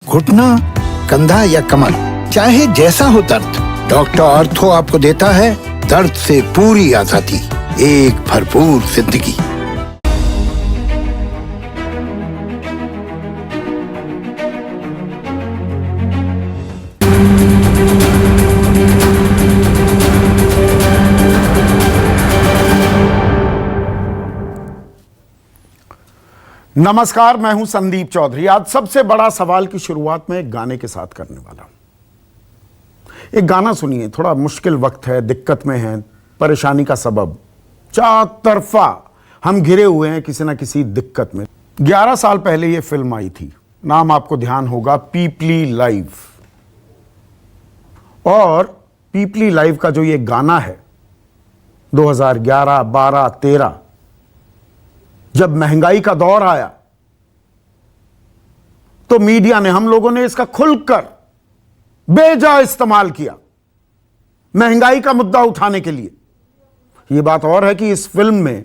घुटना, कंधा या कमर, चाहे जैसा हो दर्द, डॉक्टर ऑर्थो आपको देता है दर्द से पूरी आजादी, एक भरपूर जिंदगी। नमस्कार, मैं हूं संदीप चौधरी। आज सबसे बड़ा सवाल की शुरुआत में एक गाने के साथ करने वाला हूं। एक गाना सुनिए, थोड़ा मुश्किल वक्त है, दिक्कत में है, परेशानी का सबब, चार तरफा हम घिरे हुए हैं किसी ना किसी दिक्कत में। 11 साल पहले यह फिल्म आई थी, नाम आपको ध्यान होगा, पीपली लाइव। और पीपली लाइव का जो ये गाना है 2011, 12, 13, जब महंगाई का दौर आया तो मीडिया ने, हम लोगों ने इसका खुलकर बेजा इस्तेमाल किया महंगाई का मुद्दा उठाने के लिए। यह बात और है कि इस फिल्म में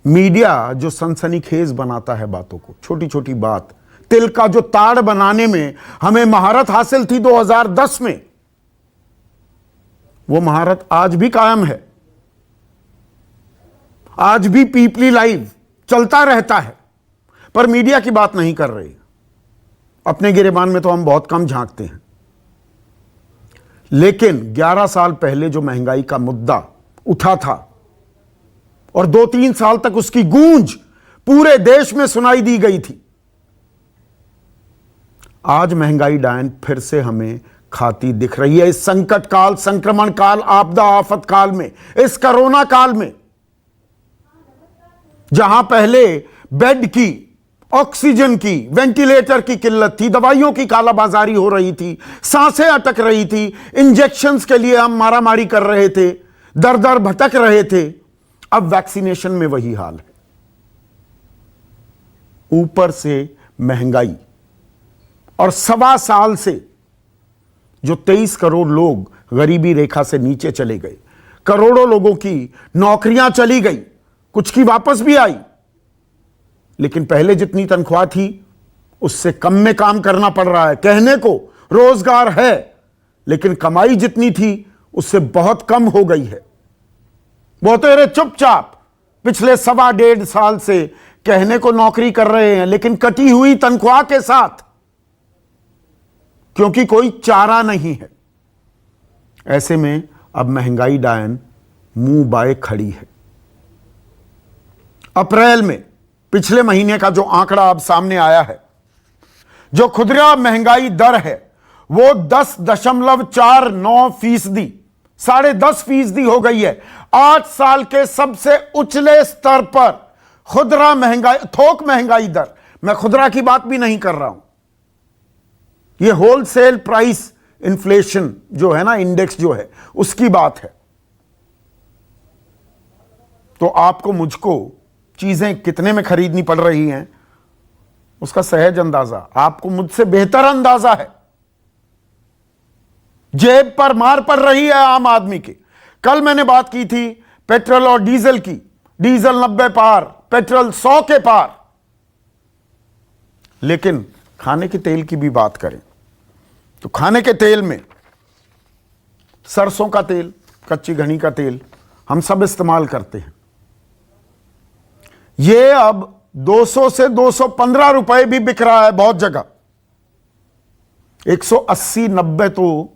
मीडिया जो सनसनीखेज बनाता है बातों को, छोटी छोटी बात, तिल का जो ताड़ बनाने में हमें महारत हासिल थी 2010 में, वो महारत आज भी कायम है। आज भी पीपली लाइव चलता रहता है, पर मीडिया की बात नहीं कर रही। अपने गिरेबान में तो हम बहुत कम झांकते हैं, लेकिन 11 साल पहले जो महंगाई का मुद्दा उठा था और 2-3 साल तक उसकी गूंज पूरे देश में सुनाई दी गई थी, आज महंगाई डायन फिर से हमें खाती दिख रही है। इस संकट काल, संक्रमण काल, आपदा आफत काल में, इस कोरोना काल में, जहां पहले बेड की, ऑक्सीजन की, वेंटिलेटर की किल्लत थी, दवाइयों की कालाबाजारी हो रही थी, सांसें अटक रही थी, इंजेक्शंस के लिए हम मारामारी कर रहे थे, दर दर भटक रहे थे, अब वैक्सीनेशन में वही हाल है। ऊपर से महंगाई और 1.25 साल से जो 23 करोड़ लोग गरीबी रेखा से नीचे चले गए, करोड़ों लोगों की नौकरियां चली गई, कुछ की वापस भी आई, लेकिन पहले जितनी तनख्वाह थी उससे कम में काम करना पड़ रहा है। कहने को रोजगार है, लेकिन कमाई जितनी थी उससे बहुत कम हो गई है। वो तेरे चुपचाप पिछले 1.25 साल से कहने को नौकरी कर रहे हैं, लेकिन कटी हुई तनख्वाह के साथ, क्योंकि कोई चारा नहीं है। ऐसे में अब महंगाई डायन मुंह बाए खड़ी है। अप्रैल में, पिछले महीने का जो आंकड़ा अब सामने आया है, जो खुदरा महंगाई दर है वो 10.49%, 10.5% हो गई है। 8 साल के सबसे उछले स्तर पर खुदरा महंगाई, थोक महंगाई दर, मैं खुदरा की बात भी नहीं कर रहा हूं, यह होलसेल प्राइस इन्फ्लेशन जो है ना, इंडेक्स जो है, उसकी बात है। तो आपको, मुझको चीजें कितने में खरीदनी पड़ रही हैं उसका सहज अंदाजा आपको मुझसे बेहतर अंदाजा है। जेब पर मार पड़ रही है आम आदमी के। कल मैंने बात की थी पेट्रोल और डीजल की, डीजल 90 पार, पेट्रोल 100 के पार। लेकिन खाने के तेल की भी बात करें तो खाने के तेल में सरसों का तेल, कच्ची घनी का तेल हम सब इस्तेमाल करते हैं। ये अब 200 से 215 रुपए भी बिक रहा है बहुत जगह। 180-90 तो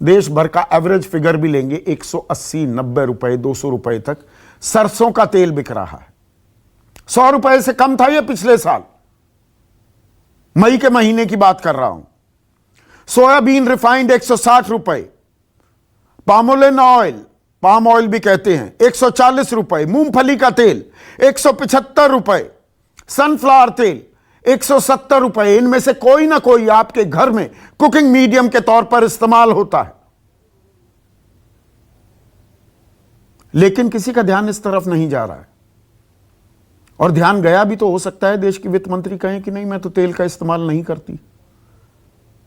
देश भर का एवरेज फिगर भी लेंगे, 180-90 रुपए, 200 रुपए तक सरसों का तेल बिक रहा है। 100 रुपए से कम था ये पिछले साल, मई के महीने की बात कर रहा हूं। सोयाबीन रिफाइंड 160 रुपए, पामोलिन ऑयल, पाम ऑयल भी कहते हैं, 140 रुपए, मूंगफली का तेल 175 रुपए, सनफ्लावर तेल 170 रुपए। इनमें से कोई ना कोई आपके घर में कुकिंग मीडियम के तौर पर इस्तेमाल होता है, लेकिन किसी का ध्यान इस तरफ नहीं जा रहा है। और ध्यान गया भी तो हो सकता है देश की वित्त मंत्री कहें कि नहीं, मैं तो तेल का इस्तेमाल नहीं करती।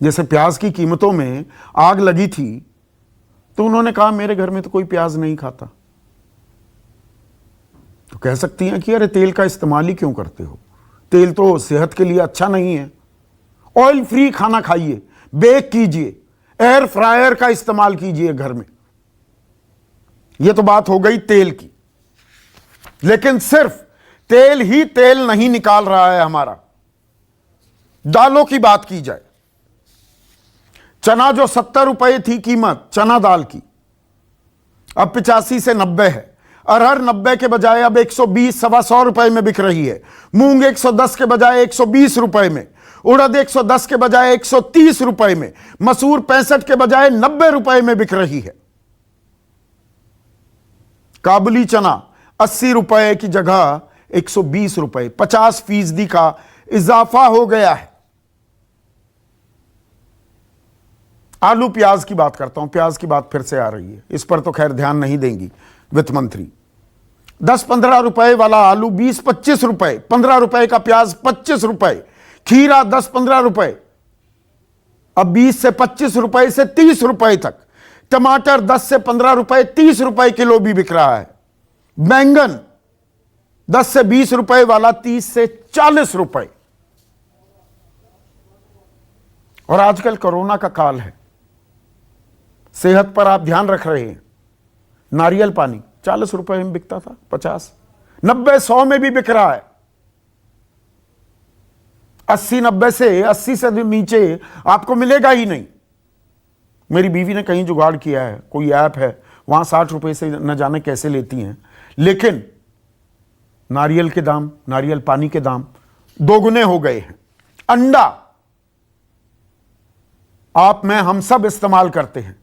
जैसे प्याज की कीमतों में आग लगी थी तो उन्होंने कहा मेरे घर में तो कोई प्याज नहीं खाता। तो कह सकती हैं कि अरे तेल का इस्तेमाल ही क्यों करते हो, तेल तो सेहत के लिए अच्छा नहीं है। ऑयल फ्री खाना खाइए, बेक कीजिए, एयर फ्रायर का इस्तेमाल कीजिए घर में। यह तो बात हो गई तेल की। लेकिन सिर्फ तेल ही तेल नहीं निकाल रहा है हमारा। दालों की बात की जाए, चना जो 70 रुपए थी कीमत चना दाल की, अब 85 से 90 है। अरहर 90 के बजाय अब 120 सवा 100 रुपए में बिक रही है। मूंग 110 के बजाय 120 रुपए में, उड़द 110 के बजाय 130 रुपए में, मसूर 65 के बजाय 90 रुपए में बिक रही है। काबुली चना 80 रुपए की जगह 120 रुपए, 50% का इजाफा हो गया है। आलू प्याज की बात करता हूं, प्याज की बात फिर से आ रही है, इस पर तो खैर ध्यान नहीं देंगी वित्त मंत्री। 10-15 रुपए वाला आलू 20-25 रुपए, 15 रुपए का प्याज 25 रुपए, खीरा 10-15 रुपए, अब 20 से 25 रुपए से 30 रुपए तक। टमाटर 10 से 15 रुपए, 30 रुपए किलो भी बिक रहा है। बैंगन 10 से 20 रुपए वाला 30 से 40 रुपए। और आजकल कोरोना का काल है, सेहत पर आप ध्यान रख रहे हैं। नारियल पानी 40 रुपए में बिकता था, 50, 90, 100 में भी बिक रहा है। 80-90 से 80 से नीचे आपको मिलेगा ही नहीं। मेरी बीवी ने कहीं जुगाड़ किया है, कोई ऐप है, वहां 60 रुपए से न जाने कैसे लेती हैं, लेकिन नारियल के दाम, नारियल पानी के दाम दोगुने हो गए हैं। अंडा आप में हम सब इस्तेमाल करते हैं,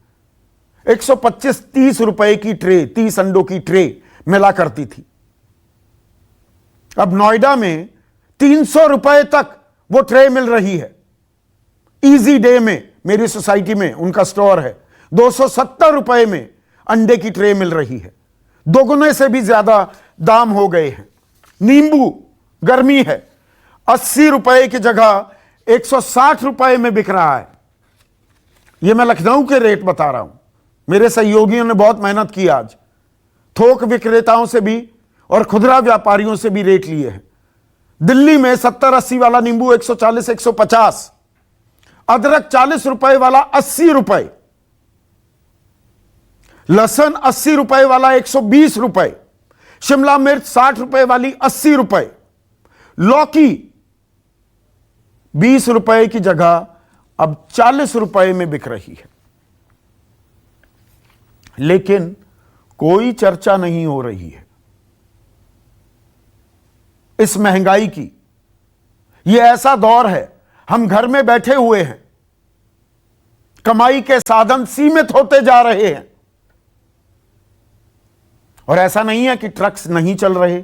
125-30 रुपए की ट्रे, 30 अंडों की ट्रे मिला करती थी। अब नोएडा में 300 रुपए तक वो ट्रे मिल रही है। इजी डे में मेरी सोसाइटी में उनका स्टोर है, 270 रुपए में अंडे की ट्रे मिल रही है। दोगुने से भी ज्यादा दाम हो गए हैं। नींबू, गर्मी है, 80 रुपए की जगह 160 रुपए में बिक रहा है। यह मैं लखनऊ के रेट बता रहा हूं, मेरे सहयोगियों ने बहुत मेहनत की आज, थोक विक्रेताओं से भी और खुदरा व्यापारियों से भी रेट लिए हैं। दिल्ली में 70-80 वाला नींबू 140-150, अदरक 40 रुपए वाला 80 रुपए, लहसुन 80 रुपए वाला 120 रुपए, शिमला मिर्च 60 रुपए वाली 80 रुपए, लौकी 20 रुपए की जगह अब 40 रुपए में बिक रही है। लेकिन कोई चर्चा नहीं हो रही है इस महंगाई की। यह ऐसा दौर है, हम घर में बैठे हुए हैं, कमाई के साधन सीमित होते जा रहे हैं। और ऐसा नहीं है कि ट्रक्स नहीं चल रहे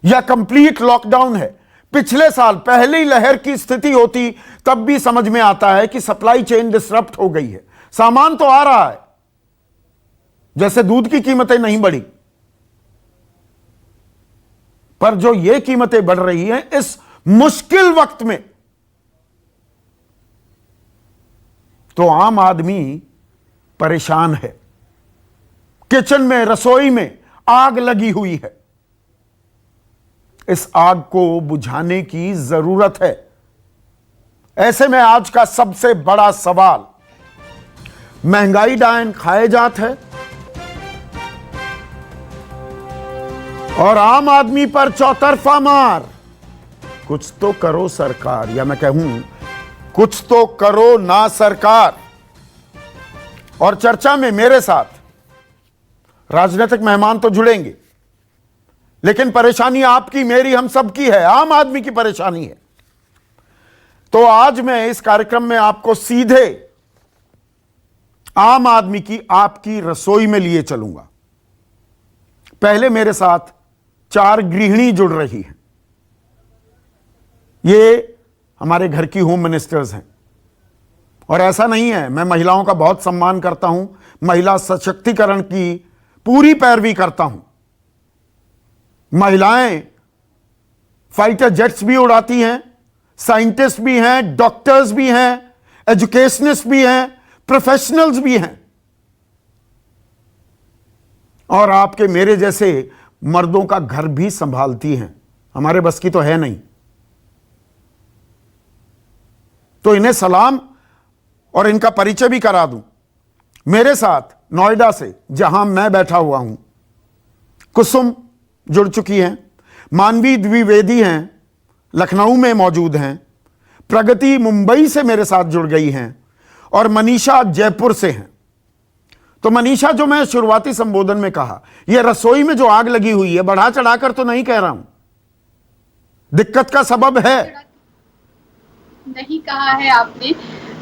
या कंप्लीट लॉकडाउन है। पिछले साल पहली लहर की स्थिति होती तब भी समझ में आता है कि सप्लाई चेन डिसरप्ट हो गई है। सामान तो आ रहा है, जैसे दूध की कीमतें नहीं बढ़ी, पर जो ये कीमतें बढ़ रही हैं इस मुश्किल वक्त में, तो आम आदमी परेशान है। किचन में, रसोई में आग लगी हुई है। इस आग को बुझाने की जरूरत है। ऐसे में आज का सबसे बड़ा सवाल, महंगाई डायन खाए जात है और आम आदमी पर चौतरफा मार। कुछ तो करो सरकार, या मैं कहूं कुछ तो करो ना सरकार। और चर्चा में मेरे साथ राजनीतिक मेहमान तो जुड़ेंगे, लेकिन परेशानी आपकी, मेरी, हम सबकी है, आम आदमी की परेशानी है। तो आज मैं इस कार्यक्रम में आपको सीधे आम आदमी की, आपकी रसोई में लिए चलूंगा। पहले मेरे साथ 4 गृहिणी जुड़ रही हैं। ये हमारे घर की होम मिनिस्टर्स हैं। और ऐसा नहीं है, मैं महिलाओं का बहुत सम्मान करता हूं, महिला सशक्तिकरण की पूरी पैरवी करता हूं। महिलाएं फाइटर जेट्स भी उड़ाती हैं, साइंटिस्ट भी हैं, डॉक्टर्स भी हैं, एजुकेशनिस्ट भी हैं, प्रोफेशनल्स भी हैं। और आपके मेरे जैसे मर्दों का घर भी संभालती हैं। हमारे बस की तो है नहीं। तो इन्हें सलाम और इनका परिचय भी करा दूं। मेरे साथ नोएडा से, जहां मैं बैठा हुआ हूं, कुसुम जुड़ चुकी हैं, मानवी द्विवेदी हैं, लखनऊ में मौजूद हैं, प्रगति मुंबई से मेरे साथ जुड़ गई हैं और मनीषा जयपुर से हैं। तो मनीषा, जो मैं शुरुआती संबोधन में कहा, यह रसोई में जो आग लगी हुई है, बढ़ा चढ़ाकर तो नहीं कह रहा हूं, दिक्कत का सबब है। नहीं कहा है आपने,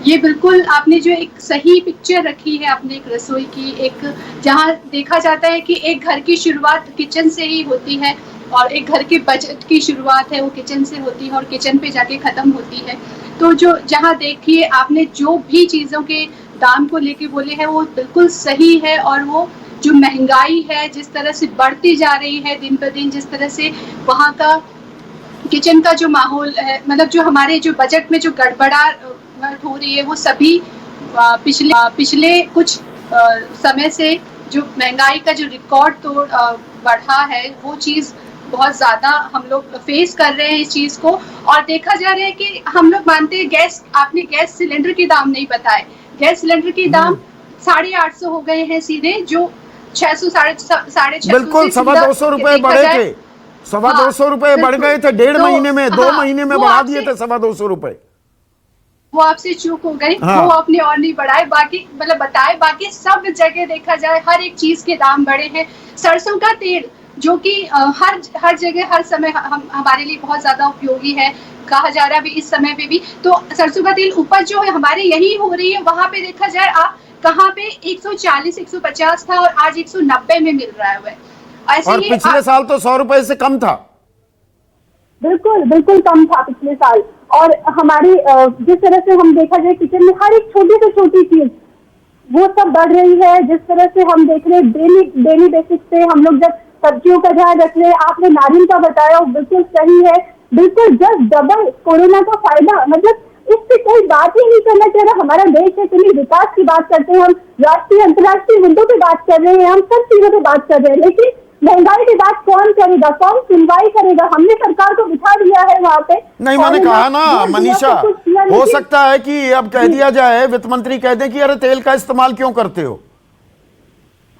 ये बिल्कुल आपने जो एक सही पिक्चर रखी है अपने एक रसोई की, एक जहां देखा जाता है कि एक घर की शुरुआत किचन से ही होती है और एक घर के बजट की शुरुआत है वो किचन से होती है और किचन पे जाके खत्म होती है। तो जो जहां देखिए आपने जो भी चीज़ों के दाम को लेके बोले हैं वो बिल्कुल सही है। और वो जो महंगाई है जिस तरह से बढ़ती जा रही है दिन पर दिन, जिस तरह से वहाँ का किचन का जो माहौल है, मतलब जो हमारे जो बजट में जो गड़बड़ाहट हो रही है, वो सभी पिछले कुछ समय से जो महंगाई का जो रिकॉर्ड तोड़ बढ़ा है, वो चीज़ बहुत ज़्यादा हम लोग फेस कर रहे हैं इस चीज़ को। और देखा जा रहा है कि हम लोग मानते हैं गैस, आपने गैस सिलेंडर के दाम नहीं बताए, गैस सिलेंडर के दाम 850 हो गए हैं सीधे, जो 600 साढ़े 600 बिल्कुल 250 रुपए बढ़े थे, 250 रुपए बढ़ गए थे 1.5 महीने में, 2 महीने में बढ़ा दिए थे 250 रुपए। वो आपसे चूक हो गई, हाँ। वो आपने और नहीं बढ़ाए, बाकी मतलब बताए, बाकी सब जगह देखा जाए हर एक चीज के दाम बढ़े हैं। सरसों का तेल जो कि हर जगह हर समय हमारे लिए बहुत ज्यादा उपयोगी है, कहा जा रहा है अभी इस समय पे भी, तो सरसों का तेल उपज जो है हमारे यही हो रही है, वहां पे देखा जाए आप कहाँ पे 140 150 था और आज 190 में मिल रहा है वह। ऐसे और ही पिछले साल तो 100 रुपए से कम था। बिल्कुल बिल्कुल कम था पिछले साल। और हमारी जिस तरह से हम देखा जाए किचन में हर एक छोटी से छोटी चीज वो सब बढ़ रही है। जिस तरह से हम देख रहे डेली बेसिस पे हम लोग जब सब्जियों का ध्यान रख रहे हैं, आपने नारियल का बताया वो बिल्कुल सही है, बिल्कुल जस्ट डबल कोरोना का फायदा, मतलब इससे कोई बात ही नहीं करना चाह रहा। हमारा देश है, चलिए विकास की बात करते हैं, हम राष्ट्रीय अंतर्राष्ट्रीय मुद्दों पे बात कर रहे हैं, हम सब चीजों पे बात कर रहे हैं, लेकिन महंगाई की बात कौन करेगा, कौन सुनवाई करेगा? हमने सरकार को बिठा दिया है वहाँ पे। नहीं, मैंने कहा ना मनीषा, हो सकता है कि अब कह दिया जाए, वित्त मंत्री कह दे कि अरे तेल का इस्तेमाल क्यों करते हो।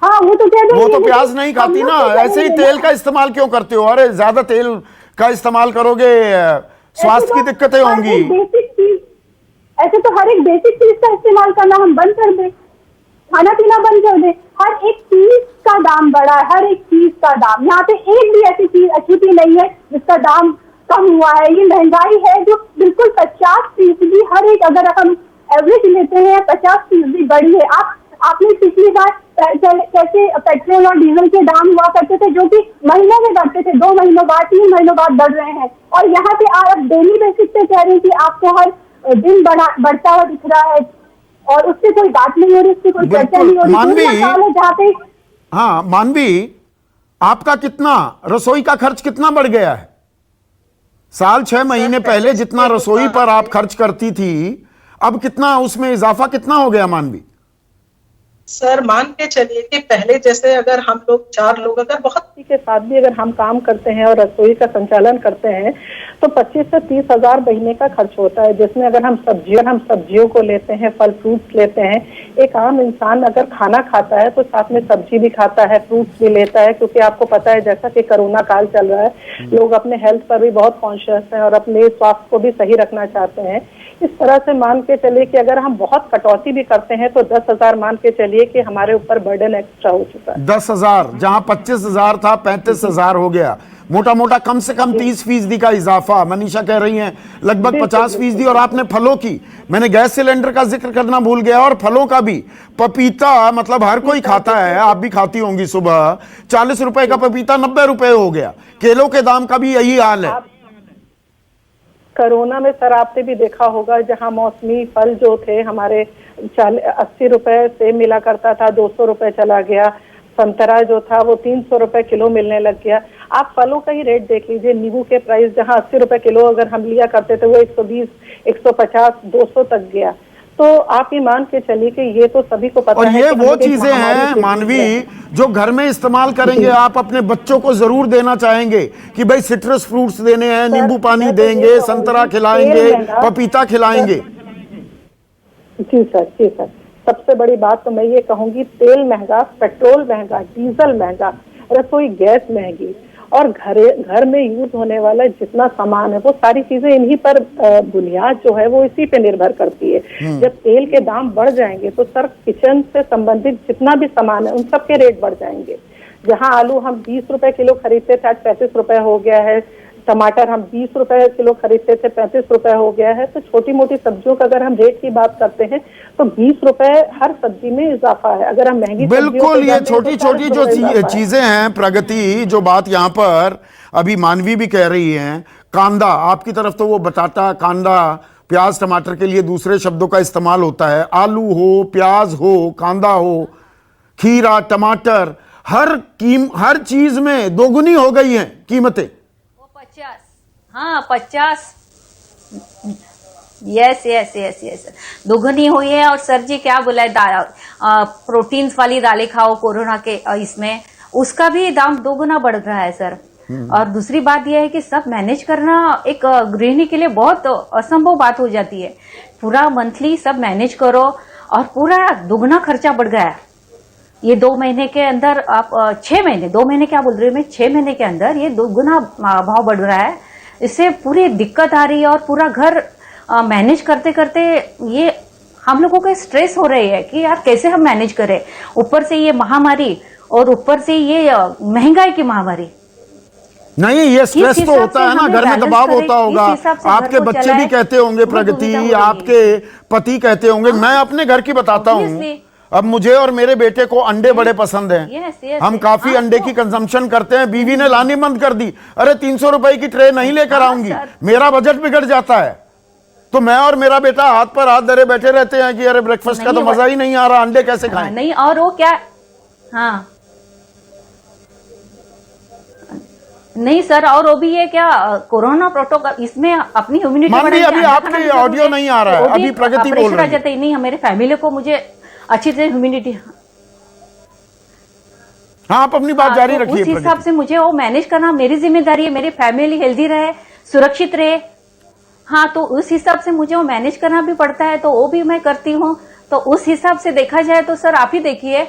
हाँ, वो तो कह देंगे, वो तो प्याज नहीं खाती ना, ऐसे ही तेल का इस्तेमाल क्यों करते हो, अरे ज्यादा तेल का इस्तेमाल करोगे स्वास्थ्य की दिक्कतें होंगी। बेसिक चीज, ऐसे तो हर एक बेसिक चीज का इस्तेमाल करना हम बंद कर दें, खाना पीना बंद कर दे। हर एक चीज का दाम बढ़ा है, हर एक चीज का दाम, यहाँ पे एक भी ऐसी चीज अछूती नहीं है जिसका दाम कम हुआ है। ये महंगाई है जो बिल्कुल 50% हर एक, अगर हम एवरेज लेते हैं 50% बढ़ी है। आपने पिछली बार कैसे पेट्रोल और डीजल के दाम हुआ करते थे जो कि महीनों में बढ़ते थे, 2 महीनों बाद 3 महीनों बाद बढ़ रहे हैं, और यहाँ पे आप डेली बेसिस पे कह रहे हैं कि आपको हर दिन बढ़ता हुआ दिख रहा है और उससे कोई बात नहीं हो रही, उससे कोई चर्चा नहीं हो रही। मानवी, जहाँ पे हाँ मानवी, आपका कितना रसोई का खर्च कितना बढ़ गया है? साल 6 महीने पहले जितना रसोई पर आप खर्च करती थी, अब कितना उसमें इजाफा कितना हो गया मानवी? सर मान के चलिए कि पहले जैसे अगर हम लोग 4 लोग अगर बहुत के साथ भी अगर हम काम करते हैं और रसोई का संचालन करते हैं तो 25 से 30 हजार महीने का खर्च होता है, जिसमें अगर हम सब्जियों को लेते हैं, फल फ्रूट्स लेते हैं। एक आम इंसान अगर खाना खाता है तो साथ में सब्जी भी खाता है, फ्रूट्स भी लेता है, क्योंकि आपको पता है जैसा कि कोरोना काल चल रहा है, लोग अपने हेल्थ पर भी बहुत कॉन्शियस हैं और अपने स्वास्थ्य को भी सही रखना चाहते हैं। इस तरह से मान के चलिए कि अगर हम बहुत कटौती भी करते हैं तो 10,000 मान के चलिए कि हमारे ऊपर बर्डन एक्स्ट्रा हो चुका है। 10,000 जहां 25,000 था 35,000 हो गया, मोटा मोटा कम से कम 30% का इजाफा। मनीषा कह रही हैं लगभग 50%। और आपने फलों की, मैंने गैस सिलेंडर का जिक्र करना भूल गया, और फलों का भी, पपीता मतलब हर कोई खाता है, आप भी खाती होंगी, सुबह 40 रुपए का पपीता 90 रुपए हो गया। केलों के दाम का भी यही हाल है। कोरोना में सर आपने भी देखा होगा, जहां मौसमी फल जो थे हमारे 80 रुपए से मिला करता था, 200 रुपए चला गया। संतरा जो था वो 300 रुपए किलो मिलने लग गया। आप फलों का ही रेट देख लीजिए, नींबू के प्राइस जहां 80 रुपए किलो अगर हम लिया करते थे वो 120, 150, 200 तक गया। तो आप ये मान के चलिए कि ये तो सभी को पता और है। ये वो चीजें हैं मानवी जो घर में इस्तेमाल करेंगे, आप अपने बच्चों को जरूर देना चाहेंगे कि भाई सिट्रस फ्रूट्स देने हैं, नींबू पानी देंगे, संतरा खिलाएंगे, पपीता खिलाएंगे। जी सर, जी सर। सबसे बड़ी बात तो मैं ये कहूंगी, तेल महंगा, पेट्रोल महंगा, डीजल महंगा, रसोई गैस महंगी, और घर में यूज होने वाला जितना सामान है वो सारी चीजें इन्हीं पर बुनियाद जो है वो इसी पे निर्भर करती है। जब तेल के दाम बढ़ जाएंगे तो सर किचन से संबंधित जितना भी सामान है उन सब के रेट बढ़ जाएंगे। जहां आलू हम 20 रुपए किलो खरीदते थे, आज 35 रुपए हो गया है। टमाटर हम 20 रुपए किलो खरीदते थे, 35 रुपए हो गया है। तो छोटी मोटी सब्जियों का अगर हम रेट की बात करते हैं तो 20 रुपए हर सब्जी में इजाफा है। अगर हम महंगी बिल्कुल, ये छोटी छोटी जो चीजें हैं प्रगति, जो बात यहाँ पर अभी मानवी भी कह रही है, कांदा, आपकी तरफ तो वो बटाटा, कांदा, प्याज, टमाटर के लिए दूसरे शब्दों का इस्तेमाल होता है। आलू हो, प्याज हो, कांदा हो, खीरा, टमाटर, हर चीज में दोगुनी हो गई हैं कीमतें। 50, यस दोगुनी हुई है। और सर जी क्या बोला है, प्रोटीन्स वाली दालें खाओ कोरोना के इसमें, उसका भी दाम दोगुना बढ़ रहा है सर। और दूसरी बात यह है कि सब मैनेज करना एक गृहिणी के लिए बहुत असंभव बात हो जाती है। पूरा मंथली सब मैनेज करो और पूरा दुगना खर्चा बढ़ गया है। ये 2 महीने के अंदर आप 6 महीने, 2 महीने क्या बोल रही हूँ मैं, 6 महीने के अंदर ये दोगुना भाव बढ़ रहा है। इससे पूरी दिक्कत आ रही है और पूरा घर मैनेज करते करते ये हम लोगों को स्ट्रेस हो रही है कि यार कैसे हम मैनेज करें, ऊपर से ये महामारी और ऊपर से ये महंगाई की महामारी। नहीं, ये स्ट्रेस तो होता है ना, घर में दबाव होता होगा, आपके बच्चे भी कहते होंगे प्रगति, आपके पति कहते होंगे। मैं अपने घर की बताता हूँ, अब मुझे और मेरे बेटे को अंडे बड़े पसंद हैं। हम काफी अंडे की कंजम्पशन करते हैं। बीवी ने लानी बंद कर दी, अरे 300 रुपए की ट्रे नहीं लेकर आऊंगी, मेरा बजट बिगड़ जाता है। तो मैं और मेरा बेटा हाथ पर हाथ धरे बैठे रहते हैं कि अरे ब्रेकफास्ट का तो मजा ही नहीं आ रहा, अंडे कैसे खाएं। नहीं, और वो क्या, हाँ नहीं सर, और वो भी है क्या, कोरोना प्रोटोकॉल इसमें अपनी इम्यूनिटी बढ़ाने, अभी आपकी ऑडियो नहीं आ रहा है, अभी प्रगति बोल रही है। नहीं, मेरे फैमिली को मुझे अच्छी से इम्यूनिटी, हाँ आप अपनी बात जारी रखिए। उस हिसाब से मुझे वो मैनेज करना मेरी जिम्मेदारी है, मेरी फैमिली हेल्दी रहे, सुरक्षित रहे। हाँ, तो उस हिसाब से मुझे वो मैनेज करना भी पड़ता है, तो वो भी मैं करती हूँ। तो उस हिसाब से देखा जाए तो सर आप ही देखिए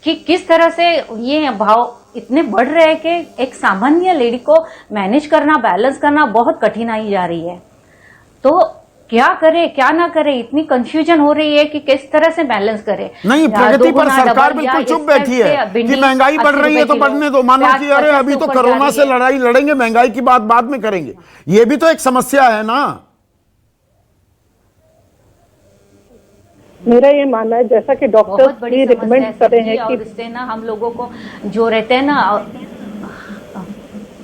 कि किस तरह से ये भाव इतने बढ़ रहे हैं कि एक सामान्य लेडी को मैनेज करना, बैलेंस करना बहुत कठिनाई जा रही है। तो क्या करे क्या ना करे, इतनी कंफ्यूजन हो रही है कि किस तरह से बैलेंस करे। नहीं, प्रगति पर सरकार बिल्कुल चुप बैठी है कि महंगाई बढ़ रही है तो बढ़ने दो, मानो कि अरे अभी तो कोरोना से लड़ाई लड़ेंगे, महंगाई की बात बाद में करेंगे। ये भी तो एक समस्या है ना। मेरा ये मानना है, जैसा कि डॉक्टर भी रिकमेंड करते हैं कि इससे ना हम लोगों को जो रहते हैं ना।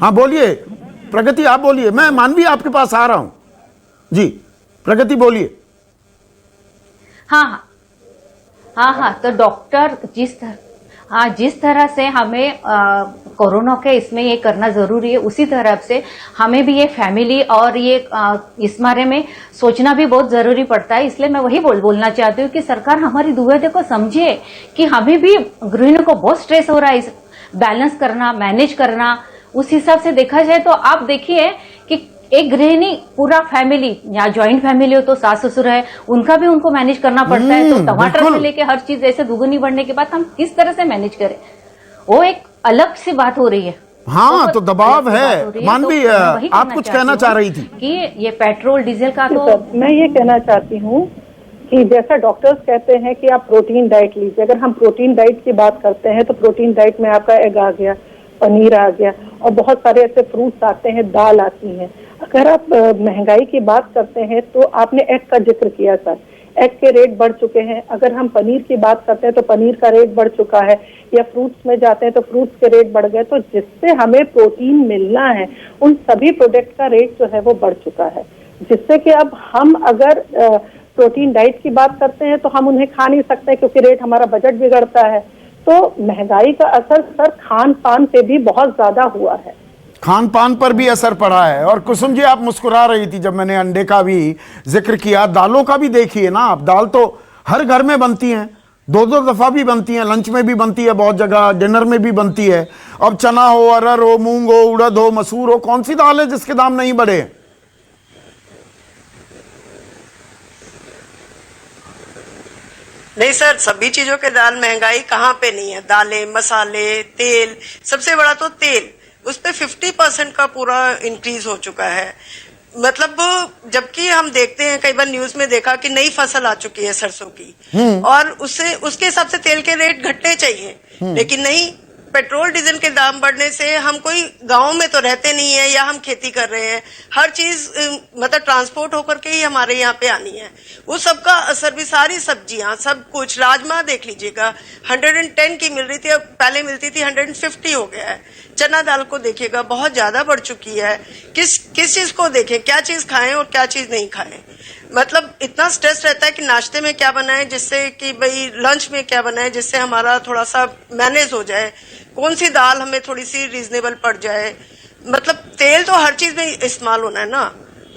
हाँ बोलिए प्रगति, आप बोलिए, मैं मानवी आपके पास आ रहा हूं। जी प्रगति बोलिए। हाँ, तो डॉक्टर जिस तरह से हमें कोरोना के इसमें ये करना जरूरी है, उसी तरह से हमें भी ये फैमिली और ये इस बारे में सोचना भी बहुत जरूरी पड़ता है। इसलिए मैं वही बोलना चाहती हूँ कि सरकार हमारी दुविधा को समझे कि हमें भी गृहिणियों को बहुत स्ट्रेस हो रहा है, इस बैलेंस करना, मैनेज करना। उस हिसाब से देखा जाए तो आप देखिए कि एक गृहिणी, पूरा फैमिली या ज्वाइंट फैमिली हो तो सास ससुर है, उनका भी उनको मैनेज करना पड़ता है। तो टमाटर से लेके हर चीज ऐसे दुगुनी बढ़ने के बाद हम किस तरह से मैनेज करें, वो एक अलग सी बात हो रही है। हाँ, तो दबाव है। मानवी, आप कुछ कहना चाह रही थी कि ये पेट्रोल डीजल का, तो मैं ये कहना चाहती हूँ कि जैसा डॉक्टर्स कहते हैं कि आप प्रोटीन डाइट लीजिए। अगर हम प्रोटीन डाइट की बात करते हैं तो प्रोटीन डाइट में आपका एग आ गया, पनीर आ गया, और बहुत सारे ऐसे फ्रूट्स आते हैं, दाल आती है। अगर आप महंगाई की बात करते हैं तो आपने एग का जिक्र किया सर, एग के रेट बढ़ चुके हैं। अगर हम पनीर की बात करते हैं तो पनीर का रेट बढ़ चुका है, या फ्रूट्स में जाते हैं तो फ्रूट्स के रेट बढ़ गए। तो जिससे हमें प्रोटीन मिलना है उन सभी प्रोडक्ट का रेट जो है वो बढ़ चुका है, जिससे कि अब हम अगर प्रोटीन डाइट की बात करते हैं तो हम उन्हें खा नहीं सकते क्योंकि रेट, हमारा बजट बिगड़ता है। तो महंगाई का असर सर खान पान पे भी बहुत ज्यादा हुआ है, खान पान पर भी असर पड़ा है। और कुसुम जी, आप मुस्कुरा रही थी जब मैंने अंडे का भी जिक्र किया। दालों का भी देखिए ना आप, दाल तो हर घर में बनती हैं, 2-2 दफा भी बनती हैं, लंच में भी बनती है, बहुत जगह डिनर में भी बनती है। अब चना हो, अरहर हो, मूंग हो, उड़द हो, मसूर हो, कौन सी दाल है जिसके दाम नहीं बढ़े? नहीं सर, सभी चीजों के दाल महंगाई कहाँ पे नहीं है। दालें, मसाले, तेल, सबसे बड़ा तो तेल, उस पे 50% का पूरा इंक्रीज हो चुका है। मतलब जबकि हम देखते हैं, कई बार न्यूज में देखा कि नई फसल आ चुकी है सरसों की, और उसके हिसाब से तेल के रेट घटने चाहिए, लेकिन नहीं। पेट्रोल डीजल के दाम बढ़ने से, हम कोई गांव में तो रहते नहीं है या हम खेती कर रहे हैं, हर चीज मतलब ट्रांसपोर्ट होकर के ही हमारे यहाँ पे आनी है, वो सबका असर भी। सारी सब्जियां, सब कुछ, राजमा देख लीजिएगा 110 की मिल रही थी, अब पहले मिलती थी 150 हो गया है। चना दाल को देखिएगा बहुत ज्यादा बढ़ चुकी है। किस चीज को देखें, क्या चीज खाएं और क्या चीज नहीं खाएं। मतलब इतना स्ट्रेस रहता है कि नाश्ते में क्या बनाएं, जिससे कि भाई लंच में क्या बनाएं जिससे हमारा थोड़ा सा मैनेज हो जाए, कौन सी दाल हमें थोड़ी सी रीजनेबल पड़ जाए। मतलब तेल तो हर चीज में इस्तेमाल होना है ना,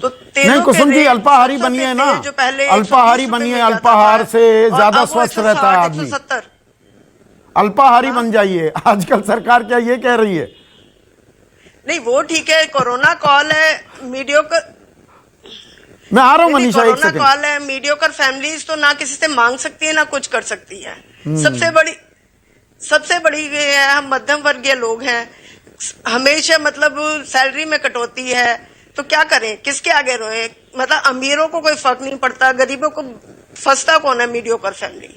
तो तेल नहीं कुसुम जी, अल्पाहारी बनिए ना, जो पहले अल्पाहारी बनिए, अल्पाहार से ज्यादा स्वस्थ रहता है आदमी। 170 अल्पाहारी बन जाइए। आजकल सरकार क्या ये कह रही है? नहीं वो ठीक है, कोरोना कॉल है, मीडियोकर, मैं आ रहा हूं मनीषा, एक कोरोना सेकंड। कॉल है, मीडियोकर फैमिलीज तो ना किसी से मांग सकती है ना कुछ कर सकती है। सबसे बड़ी ये है, हम मध्यम वर्गीय लोग हैं, हमेशा मतलब सैलरी में कटौती है, तो क्या करें, किसके आगे रोए। मतलब अमीरों को कोई फर्क नहीं पड़ता, गरीबों को फंसता कौन है, मीडियोकर फैमिली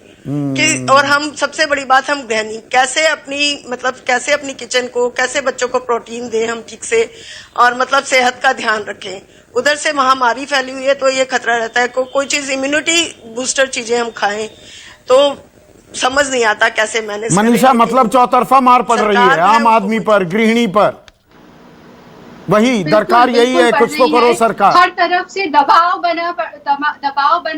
कि। और हम, सबसे बड़ी बात, हम गृहिणी कैसे अपनी किचन को, कैसे बच्चों को प्रोटीन दें हम ठीक से, और मतलब सेहत का ध्यान रखें। उधर से महामारी फैली हुई है, तो ये खतरा रहता है कोई चीज इम्यूनिटी बूस्टर चीजें हम खाएं, तो समझ नहीं आता कैसे मैनेज। मनीषा, मतलब चौतरफा मार पड़ रही है आम आदमी पर, गृहिणी पर। वही दरकार यही है, कुछ तो करो सरकार। हर तरफ से दबाव बन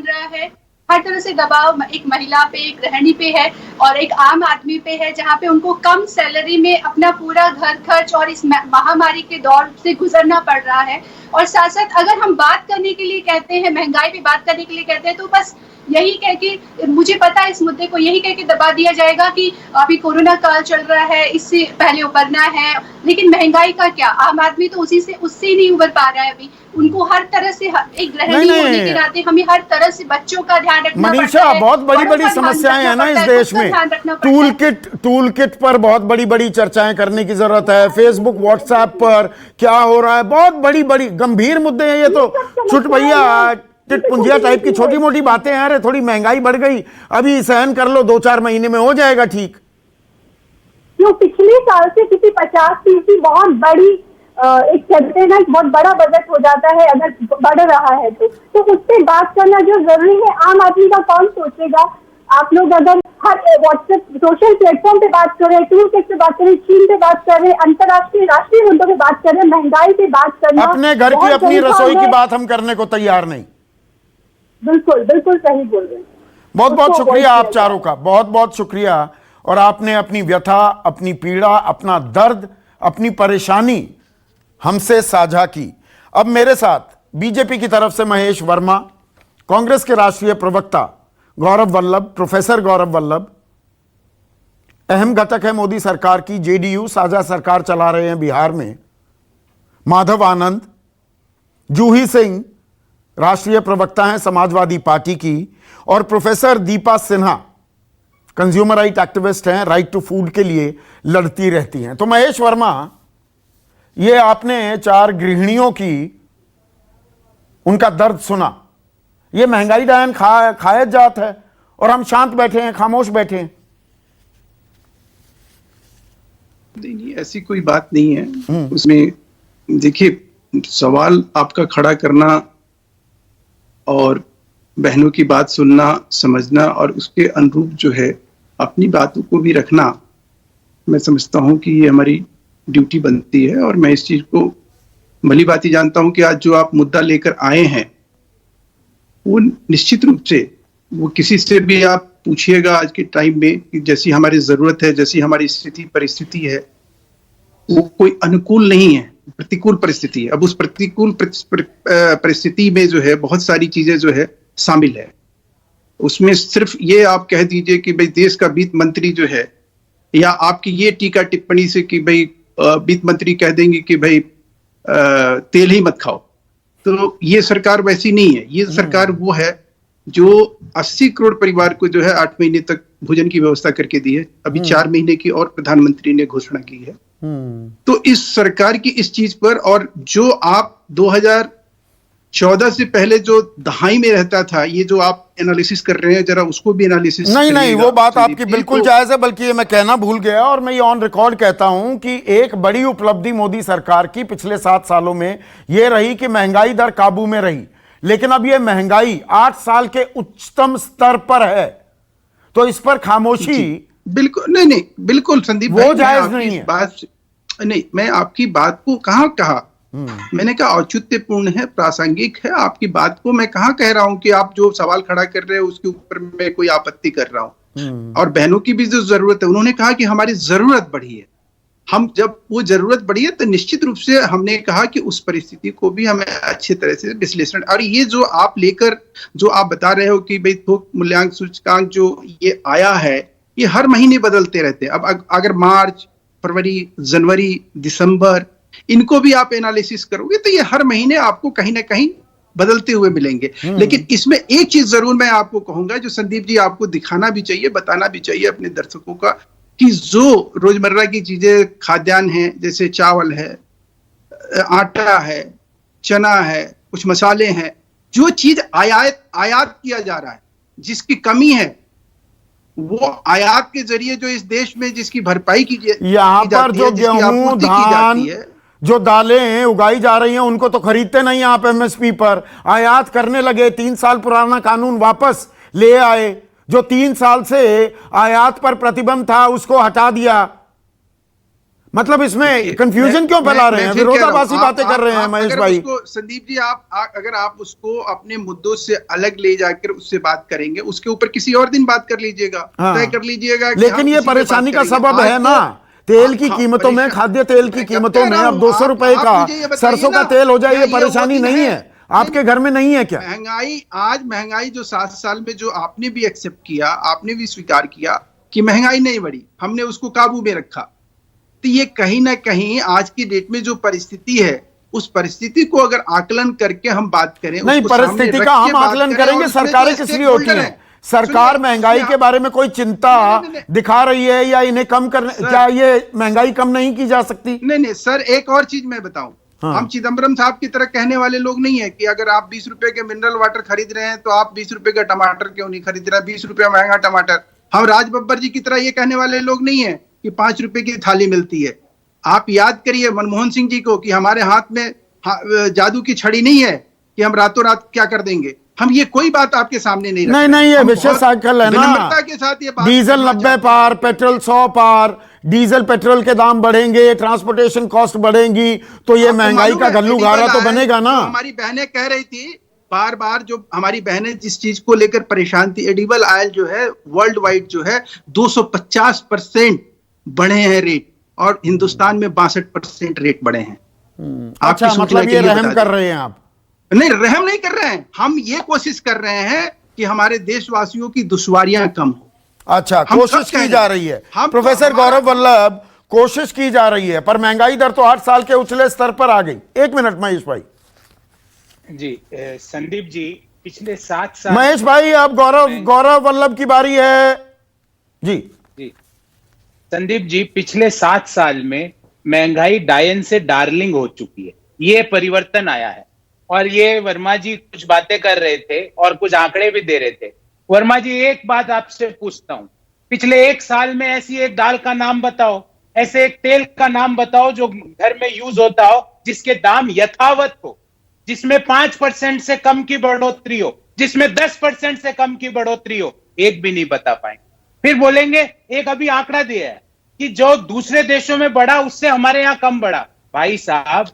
रहा है, हर तरह से दबाव एक महिला पे, एक गृहिणी पे है और एक आम आदमी पे है, जहाँ पे उनको कम सैलरी में अपना पूरा घर खर्च और इस महामारी के दौर से गुजरना पड़ रहा है। और साथ साथ अगर हम बात करने के लिए कहते हैं, महंगाई पे बात करने के लिए कहते हैं, तो बस यही कह के, मुझे पता है इस मुद्दे को यही कह के दबा दिया जाएगा कि अभी कोरोना काल चल रहा है, इससे पहले उबरना है। लेकिन महंगाई का क्या, आम आदमी तो उससे ही नहीं उबर पा रहा है अभी। उनको हर तरह से, एक गृहिणी होने के नाते हमें हर तरह से बच्चों का ध्यान रखना पड़ता है। मनीषा, बहुत बड़ी बड़ी समस्याएं हैं ना इस देश में। टूल किट पर बहुत बड़ी बड़ी चर्चाएं करने की जरूरत है। फेसबुक, व्हाट्सएप पर क्या हो रहा है, बहुत बड़ी बड़ी गंभीर मुद्दे हैं ये। तो छुट भैया, टिटपुंजिया टाइप की छोटी मोटी बातें हैं। अरे थोड़ी महंगाई बढ़ गई, अभी सहन कर लो, 2-4 महीने में हो जाएगा ठीक। जो पिछले साल से किसी 50% की बहुत बड़ी एक कहते हैं ना, बहुत बड़ा बजट हो जाता है अगर बढ़ रहा है तो उस पर बात करना जो जरूरी है। आम आदमी का कौन सोचेगा? आप लोग अगर हर व्हाट्सएप, सोशल प्लेटफॉर्म पे बात कर रहे हैं, टूल किट पे बात कर रहे हैं, चीन पे बात कर रहे हैं, अंतर्राष्ट्रीय राष्ट्रीय मुद्दों पे बात कर रहे हैं, महंगाई पे बात करना, अपने घर की अपनी रसोई की बात हम करने को तैयार नहीं। बिल्कुल बिल्कुल सही बोल रहे हैं। बहुत बहुत शुक्रिया आप चारों का, बहुत बहुत शुक्रिया। और आपने अपनी व्यथा, अपनी पीड़ा, अपना दर्द, अपनी परेशानी हमसे साझा की। अब मेरे साथ बीजेपी की तरफ से महेश वर्मा, कांग्रेस के राष्ट्रीय प्रवक्ता गौरव वल्लभ, प्रोफेसर गौरव वल्लभ, अहम घटक है मोदी सरकार की, जेडीयू साझा सरकार चला रहे हैं बिहार में, माधव आनंद, जूही सिंह राष्ट्रीय प्रवक्ता हैं समाजवादी पार्टी की, और professor Deepa Sinha consumer right activist हैं, राइट टू फूड के लिए लड़ती रहती हैं। तो महेश वर्मा, ये आपने 4 गृहिणियों की, उनका दर्द सुना। ये महंगाई डायन खाया जात है और हम शांत बैठे हैं, खामोश बैठे हैं। नहीं, ऐसी कोई बात नहीं है उसमें। देखिए, सवाल आपका खड़ा करना और बहनों की बात सुनना, समझना और उसके अनुरूप जो है अपनी बातों को भी रखना, मैं समझता हूं कि ये हमारी ड्यूटी बनती है। और मैं इस चीज को भली भांति जानता हूं कि आज जो आप मुद्दा लेकर आए हैं वो निश्चित रूप से, वो किसी से भी आप पूछिएगा आज के टाइम में कि जैसी हमारी जरूरत है, जैसी हमारी स्थिति परिस्थिति है, वो कोई अनुकूल नहीं है, प्रतिकूल परिस्थिति है। अब उस प्रतिकूल परिस्थिति में जो है बहुत सारी चीजें जो है शामिल है। उसमें सिर्फ ये आप कह दीजिए कि भाई देश का वित्त मंत्री जो है, या आपकी ये टीका टिप्पणी से कि भाई वित्त मंत्री कह देंगे कि भाई तेल ही मत खाओ, तो ये सरकार वैसी नहीं है। ये सरकार वो है जो 80 करोड़ परिवार को जो है 8 महीने तक भोजन की व्यवस्था करके दी है। अभी 4 महीने की और प्रधानमंत्री ने घोषणा की है। तो इस सरकार की इस चीज पर, और जो आप 2014 से पहले जो दहाई में रहता था, ये जो आप एनालिसिस कर रहे हैं, जरा उसको भी एनालिसिस नहीं, वो बात आपकी बिल्कुल जायज है, बल्कि ये मैं कहना भूल गया और मैं ये ऑन रिकॉर्ड कहता हूं कि एक बड़ी उपलब्धि मोदी सरकार की पिछले 7 सालों में ये रही कि महंगाई दर काबू में रही। लेकिन अब ये महंगाई 8 साल के उच्चतम स्तर पर है, तो इस पर खामोशी बिल्कुल नहीं, बिल्कुल संदीप वो जायज नहीं है। नहीं, मैं आपकी बात को कहां कहा, मैंने कहा औचित्यपूर्ण है, प्रासंगिक है। आपकी बात को मैं कहां कह रहा हूं कि आप जो सवाल खड़ा कर रहे हैं उसके ऊपर मैं कोई आपत्ति कर रहा हूं। और बहनों की भी जो जरूरत है, उन्होंने कहा कि हमारी जरूरत बढ़ी है। हम जब वो जरूरत बढ़ी है तो निश्चित रूप से हमने कहा कि उस परिस्थिति को भी हमें अच्छी तरह से विश्लेषण, और ये जो आप लेकर जो आप बता रहे हो कि भाई थोक मूल्यांक सूचकांक जो ये आया है, ये हर महीने बदलते रहते हैं। अब अगर मार्च, फरवरी, जनवरी, दिसंबर, इनको भी आप एनालिसिस करोगे तो ये हर महीने आपको कहीं ना कहीं बदलते हुए मिलेंगे। लेकिन इसमें एक चीज जरूर मैं आपको कहूंगा, जो संदीप जी आपको दिखाना भी चाहिए, बताना भी चाहिए अपने दर्शकों का, कि जो रोजमर्रा की चीजें खाद्यान्न है, जैसे चावल है, आटा है, चना है, कुछ मसाले हैं, जो चीज आयात किया जा रहा है, जिसकी कमी है, वो आयात के जरिए जो इस देश में जिसकी भरपाई की यहाँ पर जो गेहूं, धान, जो दालें उगाई जा रही हैं, उनको तो खरीदते नहीं आप एमएसपी पर, आयात करने लगे। 3 साल पुराना कानून वापस ले आए, जो 3 साल से आयात पर प्रतिबंध था उसको हटा दिया। मतलब इसमें कंफ्यूजन क्यों फैला रहे हैं, विरोधाभासी बातें कर रहे हैं महेश भाई। संदीप जी, अगर आप उसको अपने मुद्दों से अलग ले जाकर उससे बात करेंगे, उसके ऊपर किसी और दिन बात कर लीजिएगा, तय कर लीजिएगा। लेकिन ये परेशानी का सबब है ना, तेल की कीमतों में, खाद्य तेल की कीमतों में अब 200 रुपए का सरसों का तेल हो जाए, ये परेशानी नहीं है आपके घर में, नहीं है क्या? महंगाई जो 7 साल में जो आपने भी एक्सेप्ट किया, आपने भी स्वीकार किया कि महंगाई नहीं बढ़ी, हमने उसको काबू में रखा। तो ये कहीं ना कहीं आज की डेट में जो परिस्थिति है, उस परिस्थिति को अगर आकलन करके हम बात करें, नहीं, परिस्थिति का हम आकलन करेंगे। सरकारें किस लिए होती हैं? सरकार महंगाई के बारे में कोई चिंता दिखा रही है या इन्हें कम करने, क्या ये महंगाई कम नहीं की जा सकती? नहीं सर, एक और चीज मैं बताऊं, हम चिदम्बरम साहब की तरह कहने वाले लोग नहीं है कि अगर आप 20 रुपए के मिनरल वाटर खरीद रहे हैं तो आप 20 रुपए का टमाटर क्यों नहीं खरीद रहे, 20 रुपए महंगा टमाटर। हम राज बब्बर जी की तरह ये कहने वाले लोग नहीं है कि 5 रुपए की थाली मिलती है। आप याद करिए मनमोहन सिंह जी को कि हमारे हाथ में जादू की छड़ी नहीं है कि हम रातों रात क्या कर देंगे। हम ये कोई बात आपके सामने नहीं ये विशेष साइकिल है ना, के साथ ये बात, डीजल 90 पार, पेट्रोल 100 पार, डीजल पेट्रोल के दाम बढ़ेंगे, ट्रांसपोर्टेशन कॉस्ट बढ़ेंगी, तो ये महंगाई का गल्लू गारा तो बनेगा ना। हमारी बहनें कह रही थी बार बार, जो हमारी बहनें जिस चीज को लेकर परेशान थी, एडिबल ऑयल जो है वर्ल्ड वाइड जो है 250% बढ़े हैं रेट, और हिंदुस्तान में 62% रेट बढ़े हैं। अच्छा, मतलब ये रहम कर रहे हैं आप? नहीं, रहम नहीं कर रहे हैं, हम ये कोशिश कर रहे हैं कि हमारे देशवासियों की दुश्वारियां कम हो। अच्छा, कोशिश की जा रही है। प्रोफेसर गौरव वल्लभ, कोशिश की जा रही है, पर महंगाई दर तो 8 साल के उछले स्तर पर आ गई। 1 मिनट महेश भाई। जी संदीप जी, पिछले 7 साल, महेश भाई अब गौरव वल्लभ की बारी है जी। संदीप जी, पिछले 7 साल में महंगाई डायन से डार्लिंग हो चुकी है, ये परिवर्तन आया है। और ये वर्मा जी कुछ बातें कर रहे थे और कुछ आंकड़े भी दे रहे थे। वर्मा जी, एक बात आपसे पूछता हूं, पिछले 1 साल में ऐसी एक दाल का नाम बताओ, ऐसे एक तेल का नाम बताओ जो घर में यूज होता हो, जिसके दाम यथावत हो, जिसमें 5% से कम की बढ़ोतरी हो, जिसमें 10% से कम की बढ़ोतरी हो। एक भी नहीं बता पाए। फिर बोलेंगे एक अभी आंकड़ा दिया है कि जो दूसरे देशों में बढ़ा उससे हमारे यहां कम बढ़ा। भाई साहब,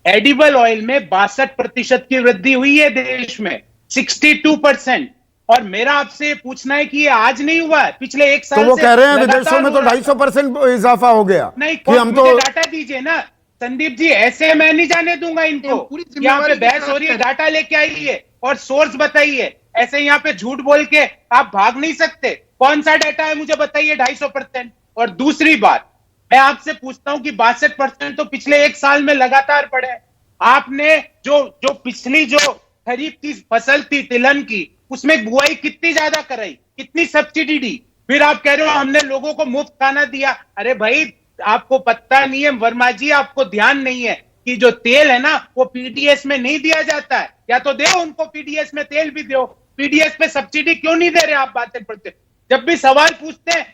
एडिबल ऑयल में 62% की वृद्धि हुई है देश में, 62%। और मेरा आपसे पूछना है कि ये आज नहीं हुआ है, पिछले 1 साल तो वो कह रहे हैं विदेशों में तो 250% इजाफा हो गया। नहीं, कि हम तो डाटा दीजिए ना संदीप जी, ऐसे मैं नहीं जाने दूंगा इनको। यहाँ पे बहस हो रही है, डाटा लेके आइए और सोर्स बताइए। ऐसे यहाँ पे झूठ बोल के आप भाग नहीं सकते। कौन सा डाटा है मुझे बताइए 250%। और दूसरी बात, मैं आपसे पूछता हूं कि 62% तो पिछले 1 साल में लगातार बढ़े। आपने जो पिछली जो खरीफ की फसल थी तिलहन की, उसमें बुआई कितनी ज्यादा कराई, कितनी सब्सिडी दी, फिर आप कह रहे हो हमने लोगों को मुफ्त खाना दिया। अरे भाई आपको पता नहीं है वर्मा जी, आपको ध्यान नहीं है कि जो तेल है ना वो पीडीएस में नहीं दिया जाता है, या तो दो उनको पीडीएस में तेल भी दो, पीडीएस पे सब्सिडी क्यों नहीं दे रहे आप बातें करते। जब भी सवाल पूछते हैं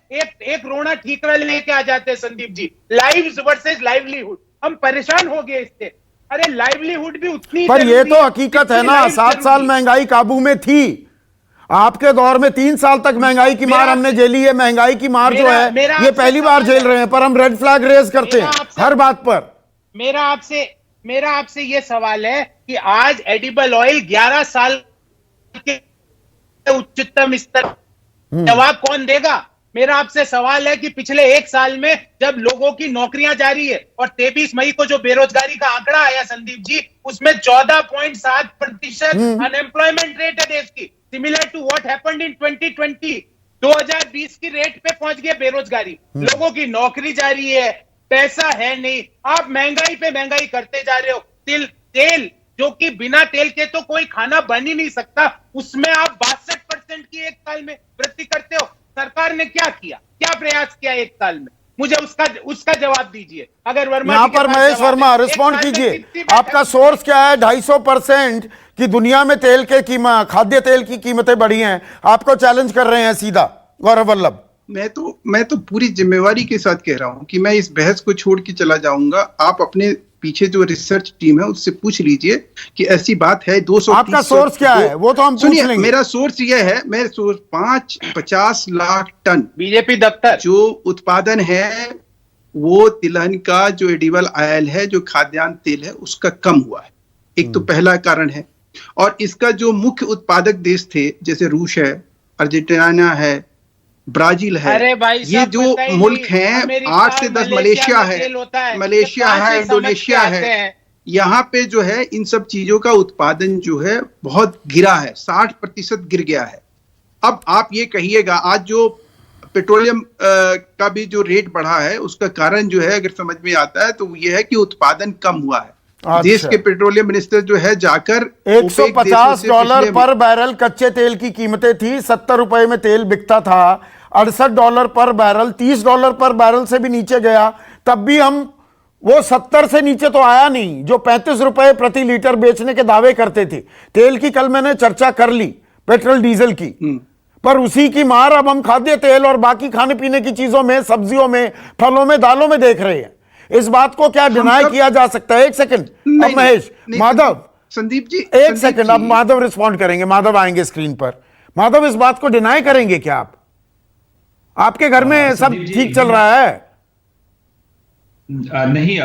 एक रोना ठीकरा लेके आ जाते हैं Sandeep ji, lives versus livelihood, हम परेशान हो गए इससे। अरे लाइवलीहुड भी उतनी, पर ये तो हकीकत है ना, 7 साल महंगाई काबू में थी, आपके दौर में 3 साल तक महंगाई की मार हमने झेली है। महंगाई की मार जो है ये पहली बार झेल रहे हैं, पर हम रेड फ्लैग रेज करते हैं हर बात पर। मेरा आपसे ये सवाल है कि आज एडिबल ऑयल 11 साल के उच्चतम स्तर, जवाब कौन देगा। मेरा आपसे सवाल है कि पिछले 1 साल में जब लोगों की नौकरियां जा रही है और 23 मई को जो बेरोजगारी का आंकड़ा आया संदीप जी, उसमें 14.7% अनएम्प्लॉयमेंट रेट है देश की, similar to what happened in 2020। 2020 की रेट पे पहुंच गए बेरोजगारी, लोगों की नौकरी जा रही है, पैसा है नहीं, आप महंगाई पे महंगाई करते जा रहे हो। तेल जो कि बिना तेल के तो कोई खाना बन ही नहीं सकता, उसमें आप 62% की 1 साल में वृद्धि करते हो। सरकार ने क्या किया, क्या प्रयास किया 1 साल में, मुझे उसका जवाब दीजिए। अगर वर्मा यहाँ पर महेश वर्मा रिस्पॉन्ड कीजिए, आपका सोर्स क्या है। 250% की दुनिया में तेल के कीमत, खाद्य तेल की कीमतें बढ़ी हैं, आपको चैलेंज कर रहे हैं सीधा गौरव वल्लभ। मैं तो पूरी जिम्मेवारी के साथ कह रहा हूं कि मैं इस बहस को छोड़ के चला जाऊंगा। आप अपने पीछे जो रिसर्च टीम है उससे पूछ लीजिए कि ऐसी बात है। 200 आपका सोर्स क्या है वो तो हम पूछ लेंगे। मेरा सोर्स यह है, मेरा सोर्स 50 लाख टन बीजेपी दफ्तर जो उत्पादन है वो तिलहन का जो एडिबल ऑयल है, जो खाद्यान्न तेल है, उसका कम हुआ है। एक तो पहला कारण है। और इसका जो मुख्य उत्पादक देश थे जैसे रूस है, अर्जेंटीना है, ब्राजील है, अरे भाई ये जो मुल्क हैं 8 से 10, मलेशिया है, इंडोनेशिया है, यहाँ पे जो है इन सब चीजों का उत्पादन जो है बहुत गिरा है, 60% गिर गया है। अब आप ये कहिएगा आज जो पेट्रोलियम का भी जो रेट बढ़ा है उसका कारण जो है अगर समझ में आता है तो ये है कि उत्पादन कम हुआ है। अच्छा। देश के पेट्रोलियम मिनिस्टर जो है जाकर $150 पर बैरल कच्चे तेल की कीमतें थी, 70 रुपए में तेल बिकता था, $68 पर बैरल, $30 पर बैरल से भी नीचे गया, तब भी हम वो 70 से नीचे तो आया नहीं जो 35 रुपए प्रति लीटर बेचने के दावे करते थे। तेल की कल मैंने चर्चा कर ली, पेट्रोल डीजल की, पर उसी की मार अब हम खाद्य तेल और बाकी खाने पीने की चीजों में, सब्जियों में, फलों में, दालों में देख रहे हैं। इस बात को क्या डिनाई किया जा सकता है? 1 सेकंड, अब महेश, माधव, संदीप जी 1 सेकंड, अब माधव रिस्पॉन्ड करेंगे। माधव आएंगे स्क्रीन पर। माधव, इस बात को डिनाई करेंगे क्या आप? आपके घर में सब ठीक चल रहा है? नहीं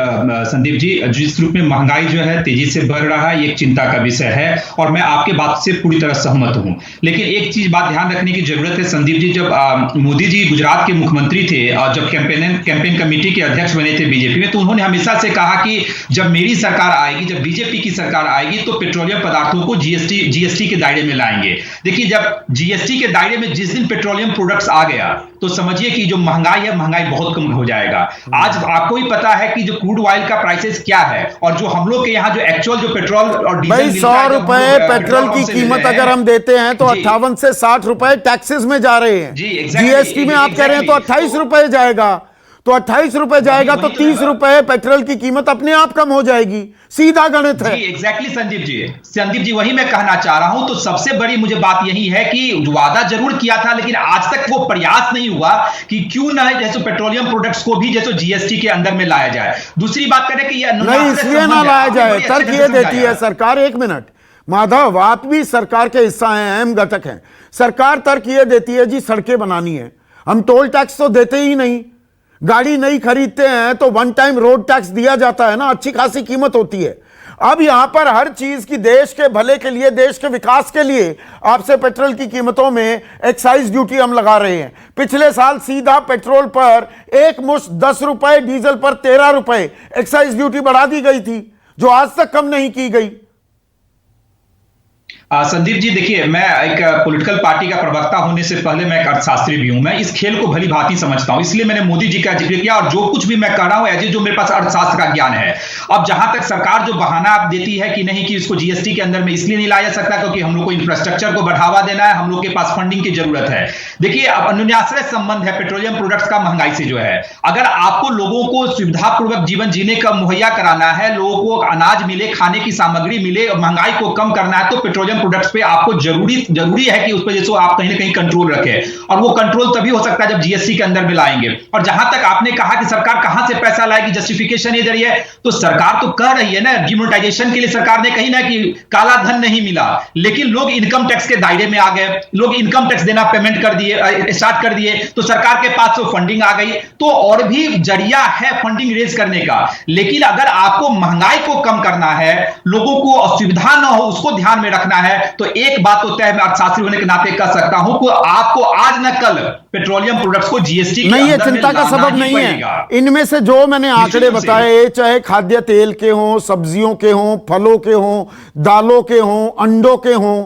संदीप जी, जिस रूप में महंगाई जो है तेजी से बढ़ रहा है, ये एक चिंता का विषय है और मैं आपके बात से पूरी तरह सहमत हूं। लेकिन एक चीज बात ध्यान रखने की जरूरत है संदीप जी, जब मोदी जी गुजरात के मुख्यमंत्री थे और जब कैंपेन कमेटी के अध्यक्ष बने थे बीजेपी में, तो उन्होंने हमेशा से कहा कि जब मेरी सरकार आएगी, जब बीजेपी की सरकार आएगी तो पेट्रोलियम पदार्थों को जीएसटी के दायरे में लाएंगे। देखिए, जब जीएसटी के दायरे में जिस दिन पेट्रोलियम प्रोडक्ट्स आ गया तो समझिए कि जो महंगाई है, महंगाई बहुत कम हो जाएगा। आज आपको ही पता है कि जो क्रूड ऑयल का प्राइसेस क्या है और जो हम लोग के यहाँ जो एक्चुअल जो पेट्रोल और डीजल, भाई 100 रुपए पेट्रोल की कीमत अगर हम देते हैं तो 58 से 60 रुपए टैक्सेस में जा रहे हैं। जीएसटी में आप कह रहे हैं तो 28 रुपए जाएगा, तो 28 रुपए जाएगा तो 30 रुपए पेट्रोल की कीमत अपने आप कम हो जाएगी। सीधा गणित है। एग्जैक्टली संदीप जी वही मैं कहना चाह रहा हूं। तो सबसे बड़ी मुझे बात यही है कि वादा जरूर किया था लेकिन आज तक वो प्रयास नहीं हुआ कि क्यों ना जैसे पेट्रोलियम प्रोडक्ट्स को भी जैसे जीएसटी के अंदर में लाया जाए। दूसरी बात करें कि ये नहीं, इसलिए ना लाया जाए, तर्क ये देती है सरकार। 1 मिनट माधव, आप भी सरकार के हिस्सा हैं, अहम घटक हैं। सरकार तर्क ये देती है जी सड़कें बनानी है, हम टोल टैक्स तो देते ही नहीं, गाड़ी नहीं खरीदते हैं तो 1 टाइम रोड टैक्स दिया जाता है ना, अच्छी खासी कीमत होती है। अब यहां पर हर चीज की देश के भले के लिए, देश के विकास के लिए आपसे पेट्रोल की कीमतों में एक्साइज ड्यूटी हम लगा रहे हैं। पिछले साल सीधा पेट्रोल पर एक मुश्त 10 रुपए, डीजल पर 13 रुपए एक्साइज ड्यूटी बढ़ा दी गई थी जो आज तक कम नहीं की गई। संदीप जी देखिए, मैं एक पॉलिटिकल पार्टी का प्रवक्ता होने से पहले मैं एक अर्थशास्त्री भी हूं। मैं इस खेल को भली भांति समझता हूं, इसलिए मैंने मोदी जी का जिक्र किया और जो कुछ भी मैं कह रहा हूं एज जो मेरे पास अर्थशास्त्र का ज्ञान है। अब जहां तक सरकार जो बहाना आप देती है कि नहीं कि इसको जीएसटी के अंदर में इसलिए नहीं लाया जा सकता क्योंकि हम लोग को इंफ्रास्ट्रक्चर को बढ़ावा देना है, हम लोग के पास फंडिंग की जरूरत है। देखिए, अब अन्योन्याश्रय संबंध है पेट्रोलियम प्रोडक्ट्स का महंगाई से जो है। अगर आपको लोगों को सुविधापूर्वक जीवन जीने का मुहैया कराना है, लोगों को अनाज मिले, खाने की सामग्री मिले, महंगाई को कम करना है, तो पेट्रोलियम प्रोडक्ट्स पे आपको जरूरी है कि उस पर जैसे आप कहीं ना कहीं कंट्रोल रखें, और वो कंट्रोल तभी हो सकता है जब जीएसटी के अंदर में लाएंगे। और जहां तक आपने कहा कि सरकार कहां से पैसा लाएगी, जस्टिफिकेशन ये जरिए, तो सरकार तो कह रही है ना, डिमोनेटाइजेशन के लिए सरकार ने कही ना कि काला धन नहीं मिला, लेकिन लोग इनकम टैक्स के दायरे में आ गए, लोग इनकम टैक्स देना पेमेंट कर दिए, स्टार्ट कर दिए, तो सरकार के पास तो फंडिंग आ गई, तो और भी जरिया है फंडिंग रेज करने का। लेकिन अगर आपको महंगाई को कम करना है, लोगों को असुविधा ना हो उसको ध्यान में रखना है, तो एक बात तो तय मैं अर्थशास्त्री होने के नाते कह सकता हूं कि आपको आज न कल पेट्रोलियम प्रोडक्ट्स को जीएसटी नहीं, ये चिंता का सबब नहीं है। इनमें से जो मैंने आंकड़े बताए, चाहे खाद्य तेल के हों, सब्जियों के हों, फलों के हों, दालों के हों, अंडों के हों,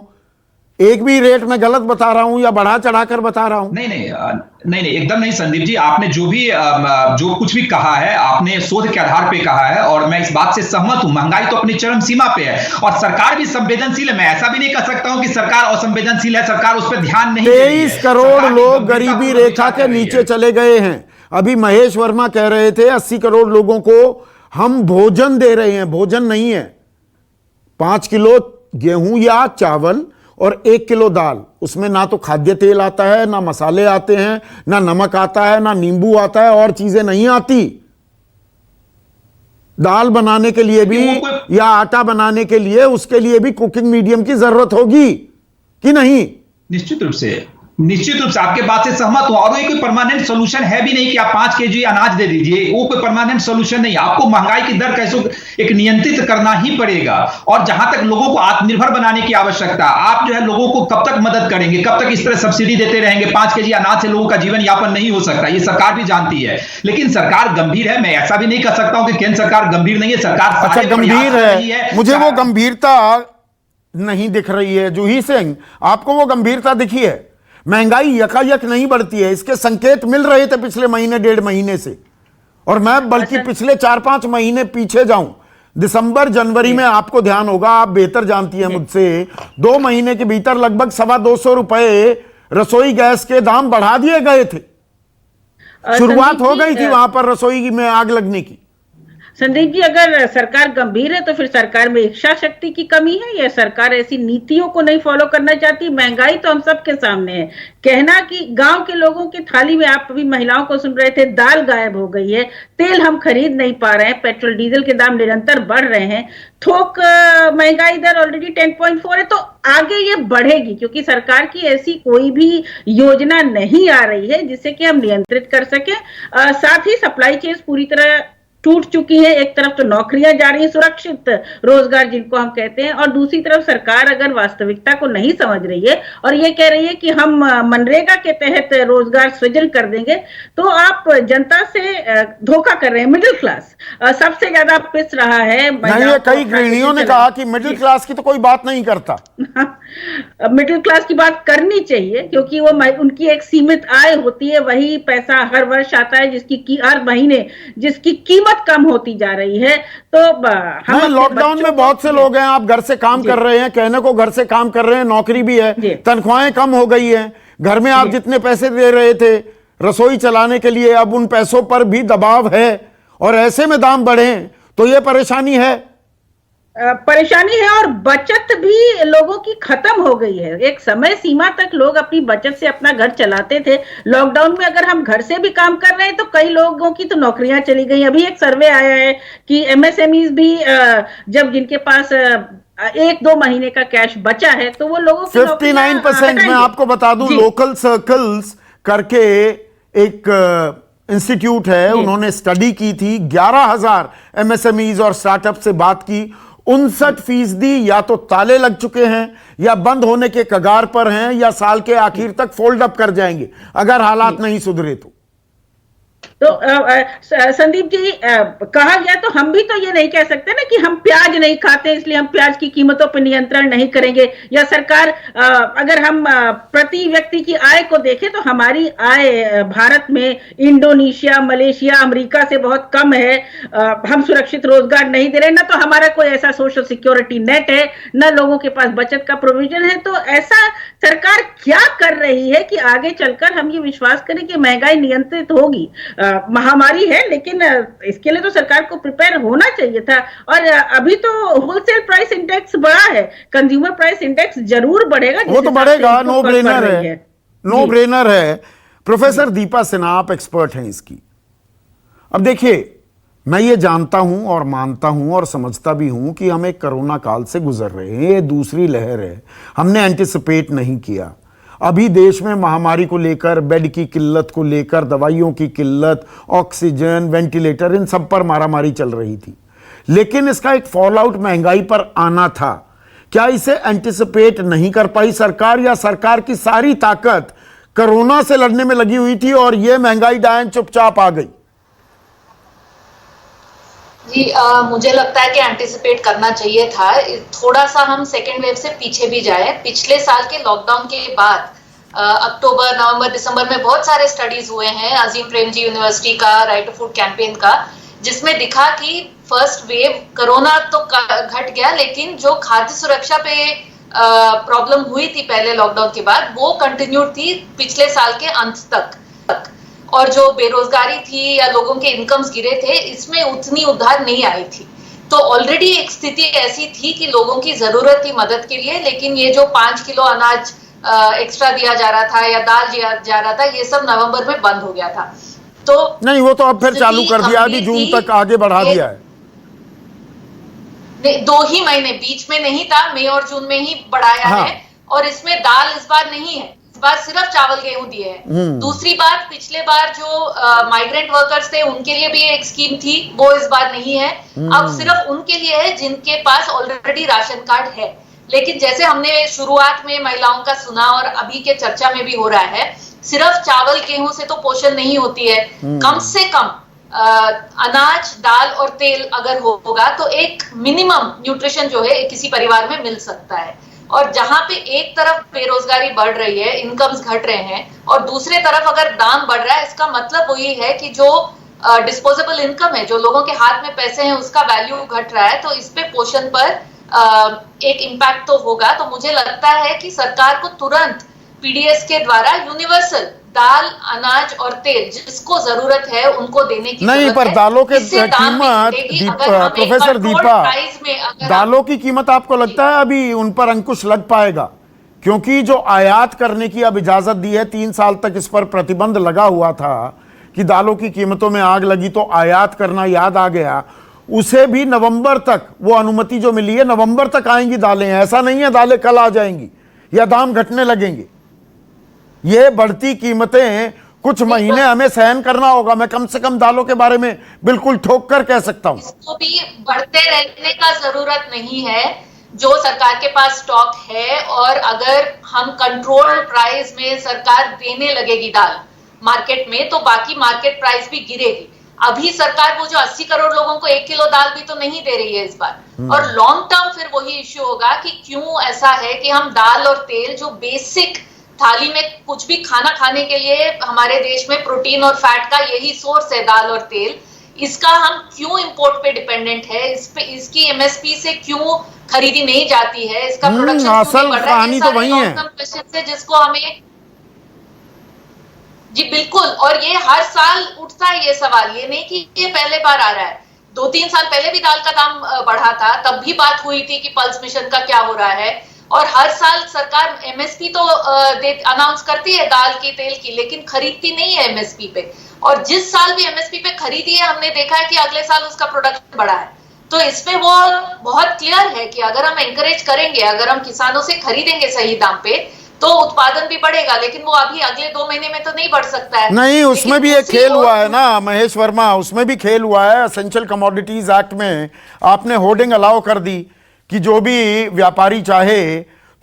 एक भी रेट में गलत बता रहा हूं या बढ़ा चढ़ाकर बता रहा हूं? नहीं, एकदम नहीं संदीप जी, आपने जो कुछ भी कहा है आपने शोध के आधार पे कहा है और मैं इस बात से सहमत हूं। महंगाई तो अपनी चरम सीमा पे है और सरकार भी संवेदनशील है। मैं ऐसा भी नहीं कह सकता हूं कि सरकार असंवेदनशील है, सरकार उस पर ध्यान नहीं दे रही है। 23 करोड़ लोग गरीबी रेखा के नीचे चले गए हैं। अभी महेश वर्मा कह रहे थे 80 करोड़ लोगों को हम भोजन दे रहे हैं। भोजन नहीं है, 5 किलो गेहूं या चावल और 1 किलो दाल, उसमें ना तो खाद्य तेल आता है, ना मसाले आते हैं, ना नमक आता है, ना नींबू आता है, और चीजें नहीं आती। दाल बनाने के लिए भी या आटा बनाने के लिए, उसके लिए भी कुकिंग मीडियम की जरूरत होगी कि नहीं? निश्चित रूप से आपके बात से सहमत हूं। और ये कोई परमानेंट सोल्यूशन है भी नहीं कि आप 5 केजी अनाज दे दीजिए, वो कोई परमानेंट सोल्यूशन नहीं। आपको महंगाई की दर कैसे एक नियंत्रित करना ही पड़ेगा। और जहां तक लोगों को आत्मनिर्भर बनाने की आवश्यकता, आप जो है लोगों को कब तक मदद करेंगे, कब तक इस तरह सब्सिडी देते रहेंगे? 5 केजी अनाज से लोगों का जीवन यापन नहीं हो सकता, ये सरकार भी जानती है। लेकिन सरकार गंभीर है, मैं ऐसा भी नहीं कह सकता हूं कि केंद्र सरकार गंभीर नहीं है। सरकार अच्छा, गंभीर है, मुझे वो गंभीरता नहीं दिख रही है। जूही सिंह, आपको वो गंभीरता दिखी है? महंगाई यकायक नहीं बढ़ती है, इसके संकेत मिल रहे थे पिछले महीने, 1.5 महीने से। और मैं बल्कि पिछले 4-5 महीने पीछे जाऊं, दिसंबर जनवरी में आपको ध्यान होगा, आप बेहतर जानती हैं मुझसे, 2 महीने के भीतर लगभग 225 रुपए रसोई गैस के दाम बढ़ा दिए गए थे। शुरुआत हो गई थी वहां पर रसोई में आग लगने की। संदीप जी, अगर सरकार गंभीर है तो फिर सरकार में इच्छा शक्ति की कमी है या सरकार ऐसी नीतियों को नहीं फॉलो करना चाहती? महंगाई तो हम सबके सामने है। कहना कि गांव के लोगों की थाली में, आप अभी महिलाओं को सुन रहे थे, दाल गायब हो गई है, तेल हम खरीद नहीं पा रहे हैं, पेट्रोल डीजल के दाम निरंतर बढ़ रहे हैं, थोक महंगाई दर ऑलरेडी 10.4 है, तो आगे ये बढ़ेगी क्योंकि सरकार की ऐसी कोई भी योजना नहीं आ रही है जिससे कि हम नियंत्रित कर सके। साथ ही सप्लाई चेन पूरी तरह टूट चुकी है। एक तरफ तो नौकरियां जा रही है, सुरक्षित रोजगार जिनको हम कहते हैं, और दूसरी तरफ सरकार अगर वास्तविकता को नहीं समझ रही है और ये कह रही है कि हम मनरेगा के तहत रोजगार सृजन कर देंगे, तो आप जनता से धोखा कर रहे हैं। मिडिल क्लास सबसे ज्यादा पिस रहा है। कई गृहिणियों ने कहा कि मिडिल क्लास की तो कोई बात नहीं करता। मिडिल क्लास की बात करनी चाहिए क्योंकि वो उनकी एक सीमित आय होती है, वही पैसा हर वर्ष आता है जिसकी हर महीने जिसकी कीमत कम होती जा रही है। तो हम लॉकडाउन में बहुत से लोग हैं, आप घर से काम कर रहे हैं, कहने को घर से काम कर रहे हैं, नौकरी भी है, तनख्वाहें कम हो गई है, घर में आप जितने पैसे दे रहे थे रसोई चलाने के लिए, अब उन पैसों पर भी दबाव है और ऐसे में दाम बढ़े तो ये परेशानी है। परेशानी है और बचत भी लोगों की खत्म हो गई है। एक समय सीमा तक लोग अपनी बचत से अपना घर चलाते थे। लॉकडाउन में अगर हम घर से भी काम कर रहे हैं तो कई लोगों की तो नौकरियां चली गई। अभी एक सर्वे आया है कि एमएसएमईज भी जब जिनके पास 1-2 महीने का कैश बचा है तो वो लोगों की 59%। मैं आपको बता दूं, लोकल सर्कल्स करके एक इंस्टीट्यूट है, उन्होंने स्टडी की थी, 11,000 एमएसएमईज और स्टार्टअप से बात की। 59% या तो ताले लग चुके हैं या बंद होने के कगार पर हैं या साल के आखिर तक फोल्ड अप कर जाएंगे अगर हालात नहीं सुधरे तो। तो संदीप जी, कहा गया तो हम भी तो ये नहीं कह सकते ना कि हम प्याज नहीं खाते इसलिए हम प्याज की कीमतों पर नियंत्रण नहीं करेंगे, या सरकार अगर हम प्रति व्यक्ति की आय को देखें तो हमारी आय भारत में इंडोनेशिया, मलेशिया, अमेरिका से बहुत कम है। हम सुरक्षित रोजगार नहीं दे रहे, ना तो हमारा कोई ऐसा सोशल सिक्योरिटी नेट है, ना लोगों के पास बचत का प्रोविजन है। तो ऐसा सरकार क्या कर रही है कि आगे चलकर हम ये विश्वास करें कि महंगाई नियंत्रित होगी? महामारी है, लेकिन इसके लिए तो सरकार को प्रिपेयर होना चाहिए था। और अभी तो होलसेल प्राइस इंडेक्स बढ़ा है, कंज्यूमर प्राइस इंडेक्स जरूर बढ़ेगा, वो तो बढ़ेगा, नो ब्रेनर है, नो ब्रेनर है। प्रोफेसर दीपा सिन्हा, आप एक्सपर्ट हैं इसकी। अब देखिए, मैं ये जानता हूं और मानता हूं और समझता भी हूं कि हम एक कोरोना काल से गुजर रहे हैं, ये दूसरी लहर है, हमने एंटिसिपेट नहीं किया। अभी देश में महामारी को लेकर, बेड की किल्लत को लेकर, दवाइयों की किल्लत, ऑक्सीजन, वेंटिलेटर, इन सब पर मारामारी चल रही थी, लेकिन इसका एक फॉल आउट महंगाई पर आना था। क्या इसे एंटिसिपेट नहीं कर पाई सरकार, या सरकार की सारी ताकत कोरोना से लड़ने में लगी हुई थी और ये महंगाई डायन चुपचाप आ गई? जी, मुझे लगता है कि एंटिसिपेट करना चाहिए था। थोड़ा सा हम सेकेंड वेव से पीछे भी जाए। पिछले साल के लॉकडाउन के बाद अक्टूबर, नवंबर, दिसंबर में बहुत सारे स्टडीज हुए हैं, अजीम प्रेमजी यूनिवर्सिटी का, राइट टू फूड कैंपेन का, जिसमें दिखा कि फर्स्ट वेव कोरोना तो घट गया, लेकिन जो खाद्य सुरक्षा पे प्रॉब्लम हुई थी पहले लॉकडाउन के बाद, वो कंटिन्यू थी पिछले साल के अंत तक। और जो बेरोजगारी थी या लोगों के इनकम्स गिरे थे, इसमें उतनी उधार नहीं आई थी। तो ऑलरेडी एक स्थिति ऐसी थी कि लोगों की जरूरत थी मदद के लिए, लेकिन ये जो 5 किलो अनाज एक्स्ट्रा दिया जा रहा था या दाल दिया जा रहा था, ये सब नवंबर में बंद हो गया था। तो नहीं, वो तो अब फिर चालू कर दिया, अभी जून तक आगे बढ़ा दिया है। 2 ही महीने बीच में नहीं था, मई और जून में ही बढ़ाया है। और इसमें दाल इस बार नहीं है, इस बार सिर्फ चावल गेहूं दिए हैं। दूसरी बात, पिछले बार जो माइग्रेंट वर्कर्स थे उनके लिए भी एक स्कीम थी, वो इस बार नहीं है। अब सिर्फ उनके लिए है जिनके पास ऑलरेडी राशन कार्ड है। लेकिन जैसे हमने शुरुआत में महिलाओं का सुना और अभी के चर्चा में भी हो रहा है, सिर्फ चावल गेहूं से तो पोषण नहीं होती है। कम से कम अनाज, दाल और तेल अगर होगा तो एक मिनिमम न्यूट्रिशन जो है किसी परिवार में मिल सकता है। और जहां पे एक तरफ बेरोजगारी बढ़ रही है, इनकम्स घट रहे हैं, और दूसरे तरफ अगर दाम बढ़ रहा है, इसका मतलब वही है कि जो डिस्पोजेबल इनकम है, जो लोगों के हाथ में पैसे हैं, उसका वैल्यू घट रहा है। तो इस पे पोषण पर एक इम्पैक्ट तो होगा। तो मुझे लगता है कि सरकार को तुरंत पीडीएस के द्वारा यूनिवर्सल दाल, अनाज और तेल जिसको जरूरत है उनको देने की नहीं, पर दालों के कीमत, प्रोफेसर दीपा, दालों की कीमत आपको लगता है अभी उन पर अंकुश लग पाएगा? क्योंकि जो आयात करने की अब इजाजत दी है, 3 साल तक इस पर प्रतिबंध लगा हुआ था कि दालों की कीमतों में आग लगी तो आयात करना याद आ गया। उसे भी नवंबर तक, वो अनुमति जो मिली है, नवंबर तक आएंगी दालें। ऐसा नहीं है दालें कल आ जाएंगी या दाम घटने लगेंगे। ये बढ़ती कीमतें कुछ महीने हमें सहन करना होगा। मैं कम से कम दालों के बारे में बिल्कुल ठोक कर कह सकता हूं। इसको भी बढ़ते रहने का जरूरत नहीं है, जो सरकार के पास स्टॉक है। और अगर हम कंट्रोल प्राइस में सरकार देने लगेगी दाल मार्केट में, तो बाकी मार्केट प्राइस भी गिरेगी। अभी सरकार वो जो 80 करोड़ लोगों को 1 किलो दाल भी तो नहीं दे रही है इस बार। और लॉन्ग टर्म फिर वही इश्यू होगा कि क्यों ऐसा है कि हम दाल और तेल, जो बेसिक थाली में कुछ भी खाना खाने के लिए हमारे देश में प्रोटीन और फैट का यही सोर्स है दाल और तेल, इसका हम क्यों इंपोर्ट पे डिपेंडेंट है? इस पे इसकी एमएसपी से क्यों खरीदी नहीं जाती है? इसका प्रोडक्शन क्यों नहीं बढ़ रहा है? ये सारे लॉन्ग टर्म क्वेश्चन है जिसको हमें, जी बिल्कुल, और ये हर साल उठता है ये सवाल। ये नहीं कि ये पहले बार आ रहा है, 2-3 साल पहले भी दाल का दाम बढ़ा था, तब भी बात हुई थी कि पल्स मिशन का क्या हो रहा है। और हर साल सरकार एमएसपी तो अनाउंस करती है दाल की, तेल की, लेकिन खरीदती नहीं है एमएसपी पे। और जिस साल भी एमएसपी पे खरीदी है, हमने देखा है कि अगले साल उसका प्रोडक्शन बढ़ा है। तो इसमें वो बहुत क्लियर है कि अगर हम एनकरेज करेंगे, अगर हम किसानों से खरीदेंगे सही दाम पे, तो उत्पादन भी बढ़ेगा। लेकिन वो अभी अगले 2 महीने में तो नहीं बढ़ सकता है। नहीं, उसमें भी एक खेल हुआ है ना महेश वर्मा, उसमें भी खेल हुआ है। एसेंशियल कमोडिटीज एक्ट में आपने होर्डिंग अलाउ कर दी कि जो भी व्यापारी चाहे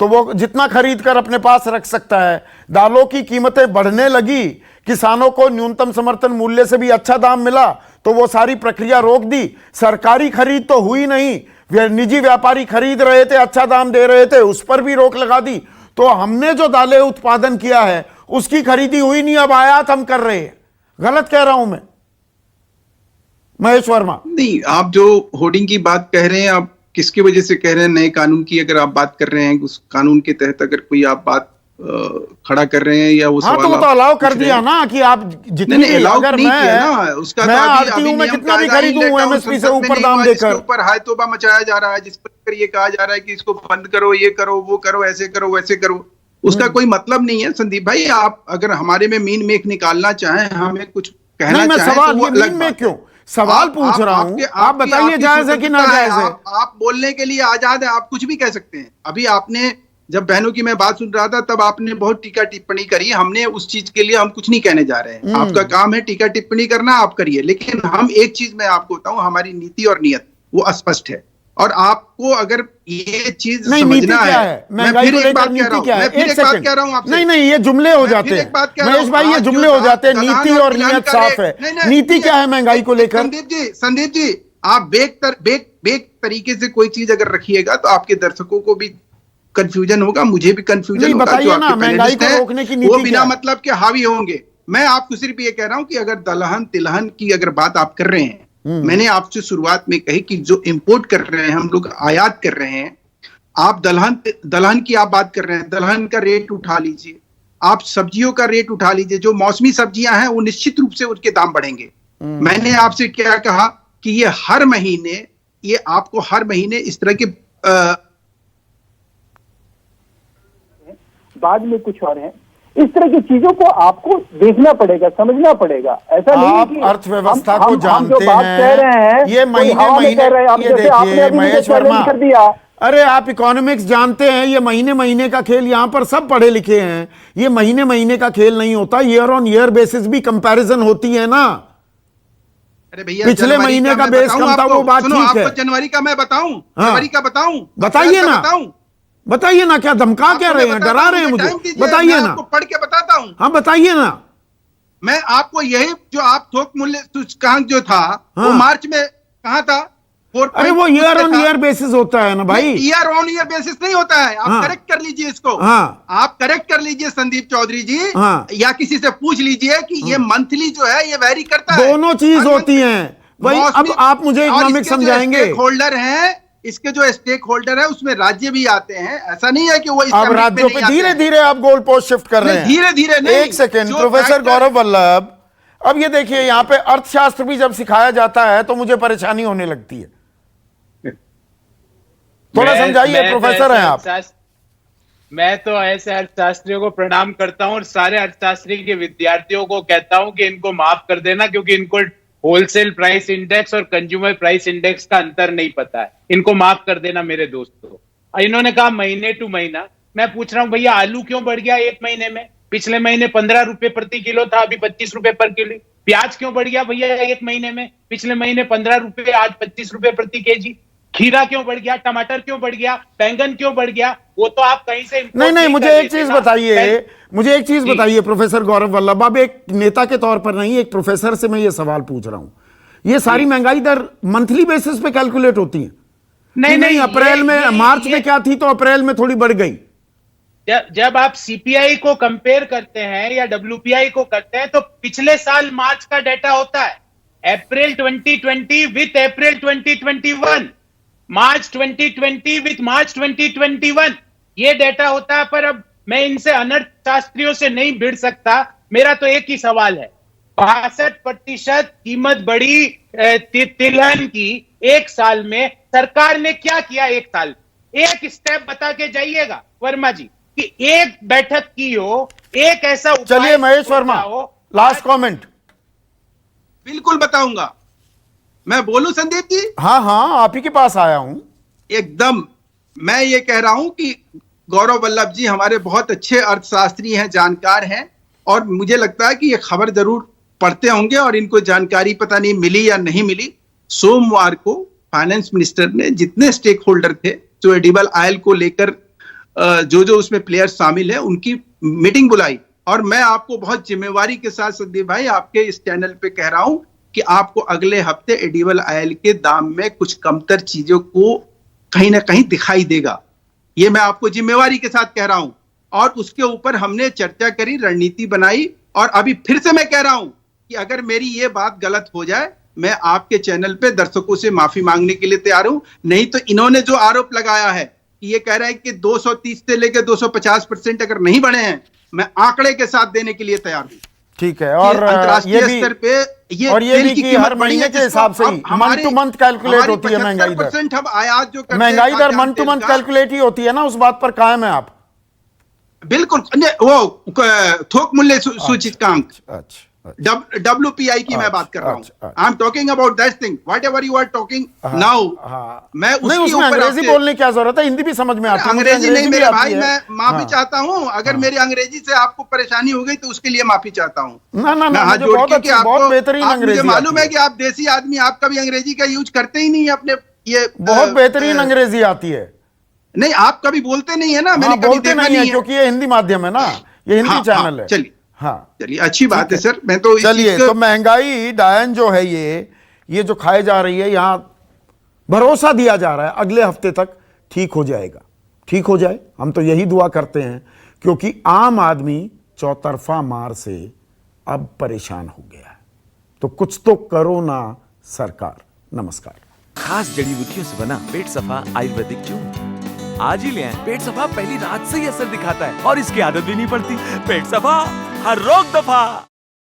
तो वो जितना खरीद कर अपने पास रख सकता है। दालों की कीमतें बढ़ने लगी, किसानों को न्यूनतम समर्थन मूल्य से भी अच्छा दाम मिला तो वो सारी प्रक्रिया रोक दी। सरकारी खरीद तो हुई नहीं, निजी व्यापारी खरीद रहे थे, अच्छा दाम दे रहे थे, उस पर भी रोक लगा दी। तो हमने जो दालें उत्पादन किया है उसकी खरीदी हुई नहीं, अब आयात हम कर रहे हैं। गलत कह रहा हूं मैं महेश वर्मा? नहीं, आप जो होर्डिंग की बात कह रहे हैं, आप किसकी वजह से कह रहे हैं? नए कानून की अगर आप बात कर रहे हैं, उस कानून के तहत अगर कोई आप बात खड़ा कर रहे हैं या वो हाँ, तो वो तो अलाउ कर दिया ना कि आप जितनी नहीं, अगर मैं आरती हूं, मैं कितना भी खरीदूं एमएसपी से ऊपर दाम देकर, ऊपर हाय तौबा मचाया जा रहा है, जिस पर ये कहा जा रहा है कि इसको बंद करो, ये करो, वो करो, ऐसे करो, वैसे करो, उसका कोई मतलब नहीं है। संदीप भाई, आप अगर हमारे में मीन मेख निकालना चाहें, हमें कुछ कहना चाहें, सवाल ये मीन मेख क्यों सवाल पूछ रहा हूं, आप बताइए जायज है कि ना जायज है? आप बोलने के लिए आजाद है, आप कुछ भी कह सकते हैं। अभी आपने जब बहनों की मैं बात सुन रहा था तब आपने बहुत टीका टिप्पणी करी, हमने उस चीज के लिए हम कुछ नहीं कहने जा रहे हैं। आपका काम है टीका टिप्पणी करना, आप करिए, लेकिन हम एक चीज मैं आपको बताऊं, हमारी नीति और नियत वो अस्पष्ट है। और आपको अगर ये चीज समझना है, मैं फिर एक बात कह रहा हूं, मैं फिर एक बात कह रहा हूं आपसे, नहीं ये जुमले हो जाते हैं महेश भाई, ये जुमले हो जाते हैं। नीति और नियत साफ है। नीति क्या है महंगाई को लेकर? संदीप जी, आप बेक तरीके से कोई चीज अगर रखिएगा तो आपके दर्शकों को भी कंफ्यूजन होगा, मुझे भी कंफ्यूजन होगा। जो आपके पैनलिस्ट हैं वो बिना मतलब के हावी होंगे। मैं आपको सिर्फ ये कह रहा हूं कि अगर दलहन तिलहन की अगर बात आप कर रहे हैं, मैंने आपसे शुरुआत में कही कि जो इंपोर्ट कर रहे हैं हम लोग, आयात कर रहे हैं, आप दलहन की आप बात कर रहे हैं, दलहन का रेट उठा लीजिए, आप सब्जियों का रेट उठा लीजिए, जो मौसमी सब्जियां हैं वो निश्चित रूप से उनके दाम बढ़ेंगे। मैंने आपसे क्या कहा कि ये हर महीने, ये आपको हर महीने इस तरह के बाद में कुछ और है, इस तरह की चीजों को आपको देखना पड़ेगा, समझना पड़ेगा। ऐसा नहीं है कि अर्थव्यवस्था को जानते जो बात कह रहे हैं ये महीने कह रहे हैं, ये देखिए महेश वर्मा, कर दिया। अरे आप इकोनॉमिक्स जानते हैं, ये महीने महीने का खेल, यहाँ पर सब पढ़े लिखे हैं, ये महीने महीने का खेल नहीं होता, ईयर ऑन ईयर बेसिस भी कंपैरिजन होती है ना। अरे भैया, पिछले महीने का बेस कम था, वो बात ठीक है। जनवरी का मैं बताऊं, जनवरी का बताऊं, बताइए ना, बताइए ना, क्या धमका क्या रहे हैं, डरा रहे हैं मुझे? बताइए ना, पढ़ के बताता हूं। हाँ बताइए ना। मैं आपको यही जो आप थोक मूल्य सूचकांक जो था वो मार्च में कहा था, अरे वो ईयर ऑन ईयर बेसिस होता है ना भाई। ईयर ऑन ईयर बेसिस नहीं होता है, आप करेक्ट कर लीजिए इसको। आप करेक्ट कर लीजिए संदीप चौधरी जी, या किसी से पूछ लीजिए कि ये मंथली जो है ये वेरी करता है। दोनों चीज होती हैं भाई। अब आप मुझे इकोनॉमिक्स समझाएंगे। स्टेक होल्डर हैं, इसके जो स्टेक होल्डर है उसमें राज्य भी आते हैं, ऐसा नहीं है कि वो अब राज्यों पे धीरे धीरे आप गोल पोस्ट शिफ्ट कर रहे हैं, धीरे धीरे नहीं। एक सेकेंड प्रोफेसर गौरव वल्लभ, अब ये देखिए यहाँ पे अर्थशास्त्र भी जब सिखाया जाता है तो मुझे परेशानी होने लगती है, थोड़ा समझाइए। प्रोफेसर हैं आप। मैं तो ऐसे अर्थशास्त्रियों को प्रणाम करता हूं और सारे अर्थशास्त्री के विद्यार्थियों को कहता हूं कि इनको माफ कर देना, क्योंकि इनको होलसेल प्राइस इंडेक्स और कंज्यूमर प्राइस इंडेक्स का अंतर नहीं पता है। इनको माफ कर देना मेरे दोस्तों। इन्होंने कहा महीने टू महीना, मैं पूछ रहा हूं भैया आलू क्यों बढ़ गया एक महीने में? पिछले महीने 15 रुपए प्रति किलो था, अभी 25 रुपए पर किलो। प्याज क्यों बढ़ गया भैया एक महीने में? पिछले महीने 15 रुपए, आज 25 रुपए प्रति केजी। खीरा क्यों बढ़ गया? टमाटर क्यों बढ़ गया? बैंगन क्यों बढ़ गया? वो तो आप कहीं से नहीं मुझे एक चीज बताइए, मुझे एक चीज बताइए प्रोफेसर गौरव वल्लभ, अब एक नेता के तौर पर नहीं, एक प्रोफेसर से मैं ये सवाल पूछ रहा हूं। ये सारी महंगाई दर मंथली बेसिस पे कैलकुलेट होती है? नहीं, अप्रैल में, मार्च में क्या थी तो अप्रैल में थोड़ी बढ़ गई। जब आप सीपीआई को कंपेयर करते हैं या डब्ल्यूपीआई को करते हैं तो पिछले साल मार्च का डाटा होता है, अप्रैल 2020 विथ अप्रैल 2021, मार्च 2020 विथ मार्च 2021, ये डाटा होता है। पर अब मैं इनसे अनर्थशास्त्रियों से नहीं भिड़ सकता। मेरा तो एक ही सवाल है, 62% कीमत बढ़ी तिलहन की एक साल में, सरकार ने क्या किया एक साल? एक स्टेप बता के जाइएगा वर्मा जी, कि एक बैठक की हो, एक ऐसा। चलिए महेश वर्मा, लास्ट कमेंट। बिल्कुल बताऊंगा, मैं बोलूं संदीप जी? हाँ, आप ही के पास आया हूं। एकदम, मैं ये कह रहा हूं कि गौरव वल्लभ जी हमारे बहुत अच्छे अर्थशास्त्री हैं, जानकार हैं, और मुझे लगता है कि ये खबर जरूर पढ़ते होंगे और इनको जानकारी पता नहीं मिली या नहीं मिली। सोमवार को फाइनेंस मिनिस्टर ने जितने स्टेक होल्डर थे जो एडिबल ऑयल को लेकर जो जो उसमें प्लेयर्स शामिल है उनकी मीटिंग बुलाई। और मैं आपको बहुत जिम्मेवारी के साथ संदीप भाई आपके इस चैनल पे कह रहा हूं कि आपको अगले हफ्ते एडिबल ऑयल के दाम में कुछ कमतर चीजों को कहीं ना कहीं दिखाई देगा। ये मैं आपको जिम्मेवारी के साथ कह रहा हूं। और उसके ऊपर हमने चर्चा करी, रणनीति बनाई। और अभी फिर से मैं कह रहा हूं कि अगर मेरी ये बात गलत हो जाए, मैं आपके चैनल पे दर्शकों से माफी मांगने के लिए तैयार हूं। नहीं तो इन्होंने जो आरोप लगाया है कि ये कह रहा है कि 230 से लेकर 250% अगर नहीं बढ़े हैं, मैं आंकड़े के साथ देने के लिए तैयार हूं। ठीक है। और अंतरराष्ट्रीय स्तर पे ये भी कि हर महीने के हिसाब से ही मंथ टू मंथ कैलकुलेट होती है महंगाई दर। हम आयात जो महंगाई दर मंथ टू मंथ कैलकुलेट ही होती है ना, उस बात पर कायम है आप? बिल्कुल। वो थोक मूल्य सूचकांक WPI की मैं बात कर रहा हूं। I am talking about that thing, whatever you are talking now. मैं उसके ऊपर अंग्रेजी बोलने की क्या जरूरत है, हिंदी भी समझ में आती है। अंग्रेजी नहीं मेरे भाई, मैं माफी चाहता हूं अगर मेरी अंग्रेजी से आपको परेशानी हो गई तो उसके लिए माफी चाहता हूं। ना, बहुत बेहतरीन अंग्रेजी मालूम है कि आप देसी आदमी, आप कभी अंग्रेजी का यूज करते ही नहीं है अपने। ये बहुत बेहतरीन अंग्रेजी आती है। नहीं, आप कभी बोलते नहीं है ना, मैंने कभी बोलते नहीं है क्योंकि ये हिंदी माध्यम है ना, ये हिंदी चैनल है। चलिए हाँ चलिए, अच्छी बात है सर। मैं तो चलिए, तो महंगाई डायन जो है ये जो खाई जा रही है, यहां भरोसा दिया जा रहा है अगले हफ्ते तक ठीक हो जाएगा। ठीक हो जाए, हम तो यही दुआ करते हैं, क्योंकि आम आदमी चौतरफा मार से अब परेशान हो गया है। तो कुछ तो करो ना सरकार। नमस्कार। खास जड़ी बूटियों से बना पेट सफा आयुर्वेदिक चूर्ण आज ही ले आएं। पेट सफा पहली रात से ही असर दिखाता है और इसकी आदत भी नहीं पड़ती। पेट सफा, हर रोग दफा।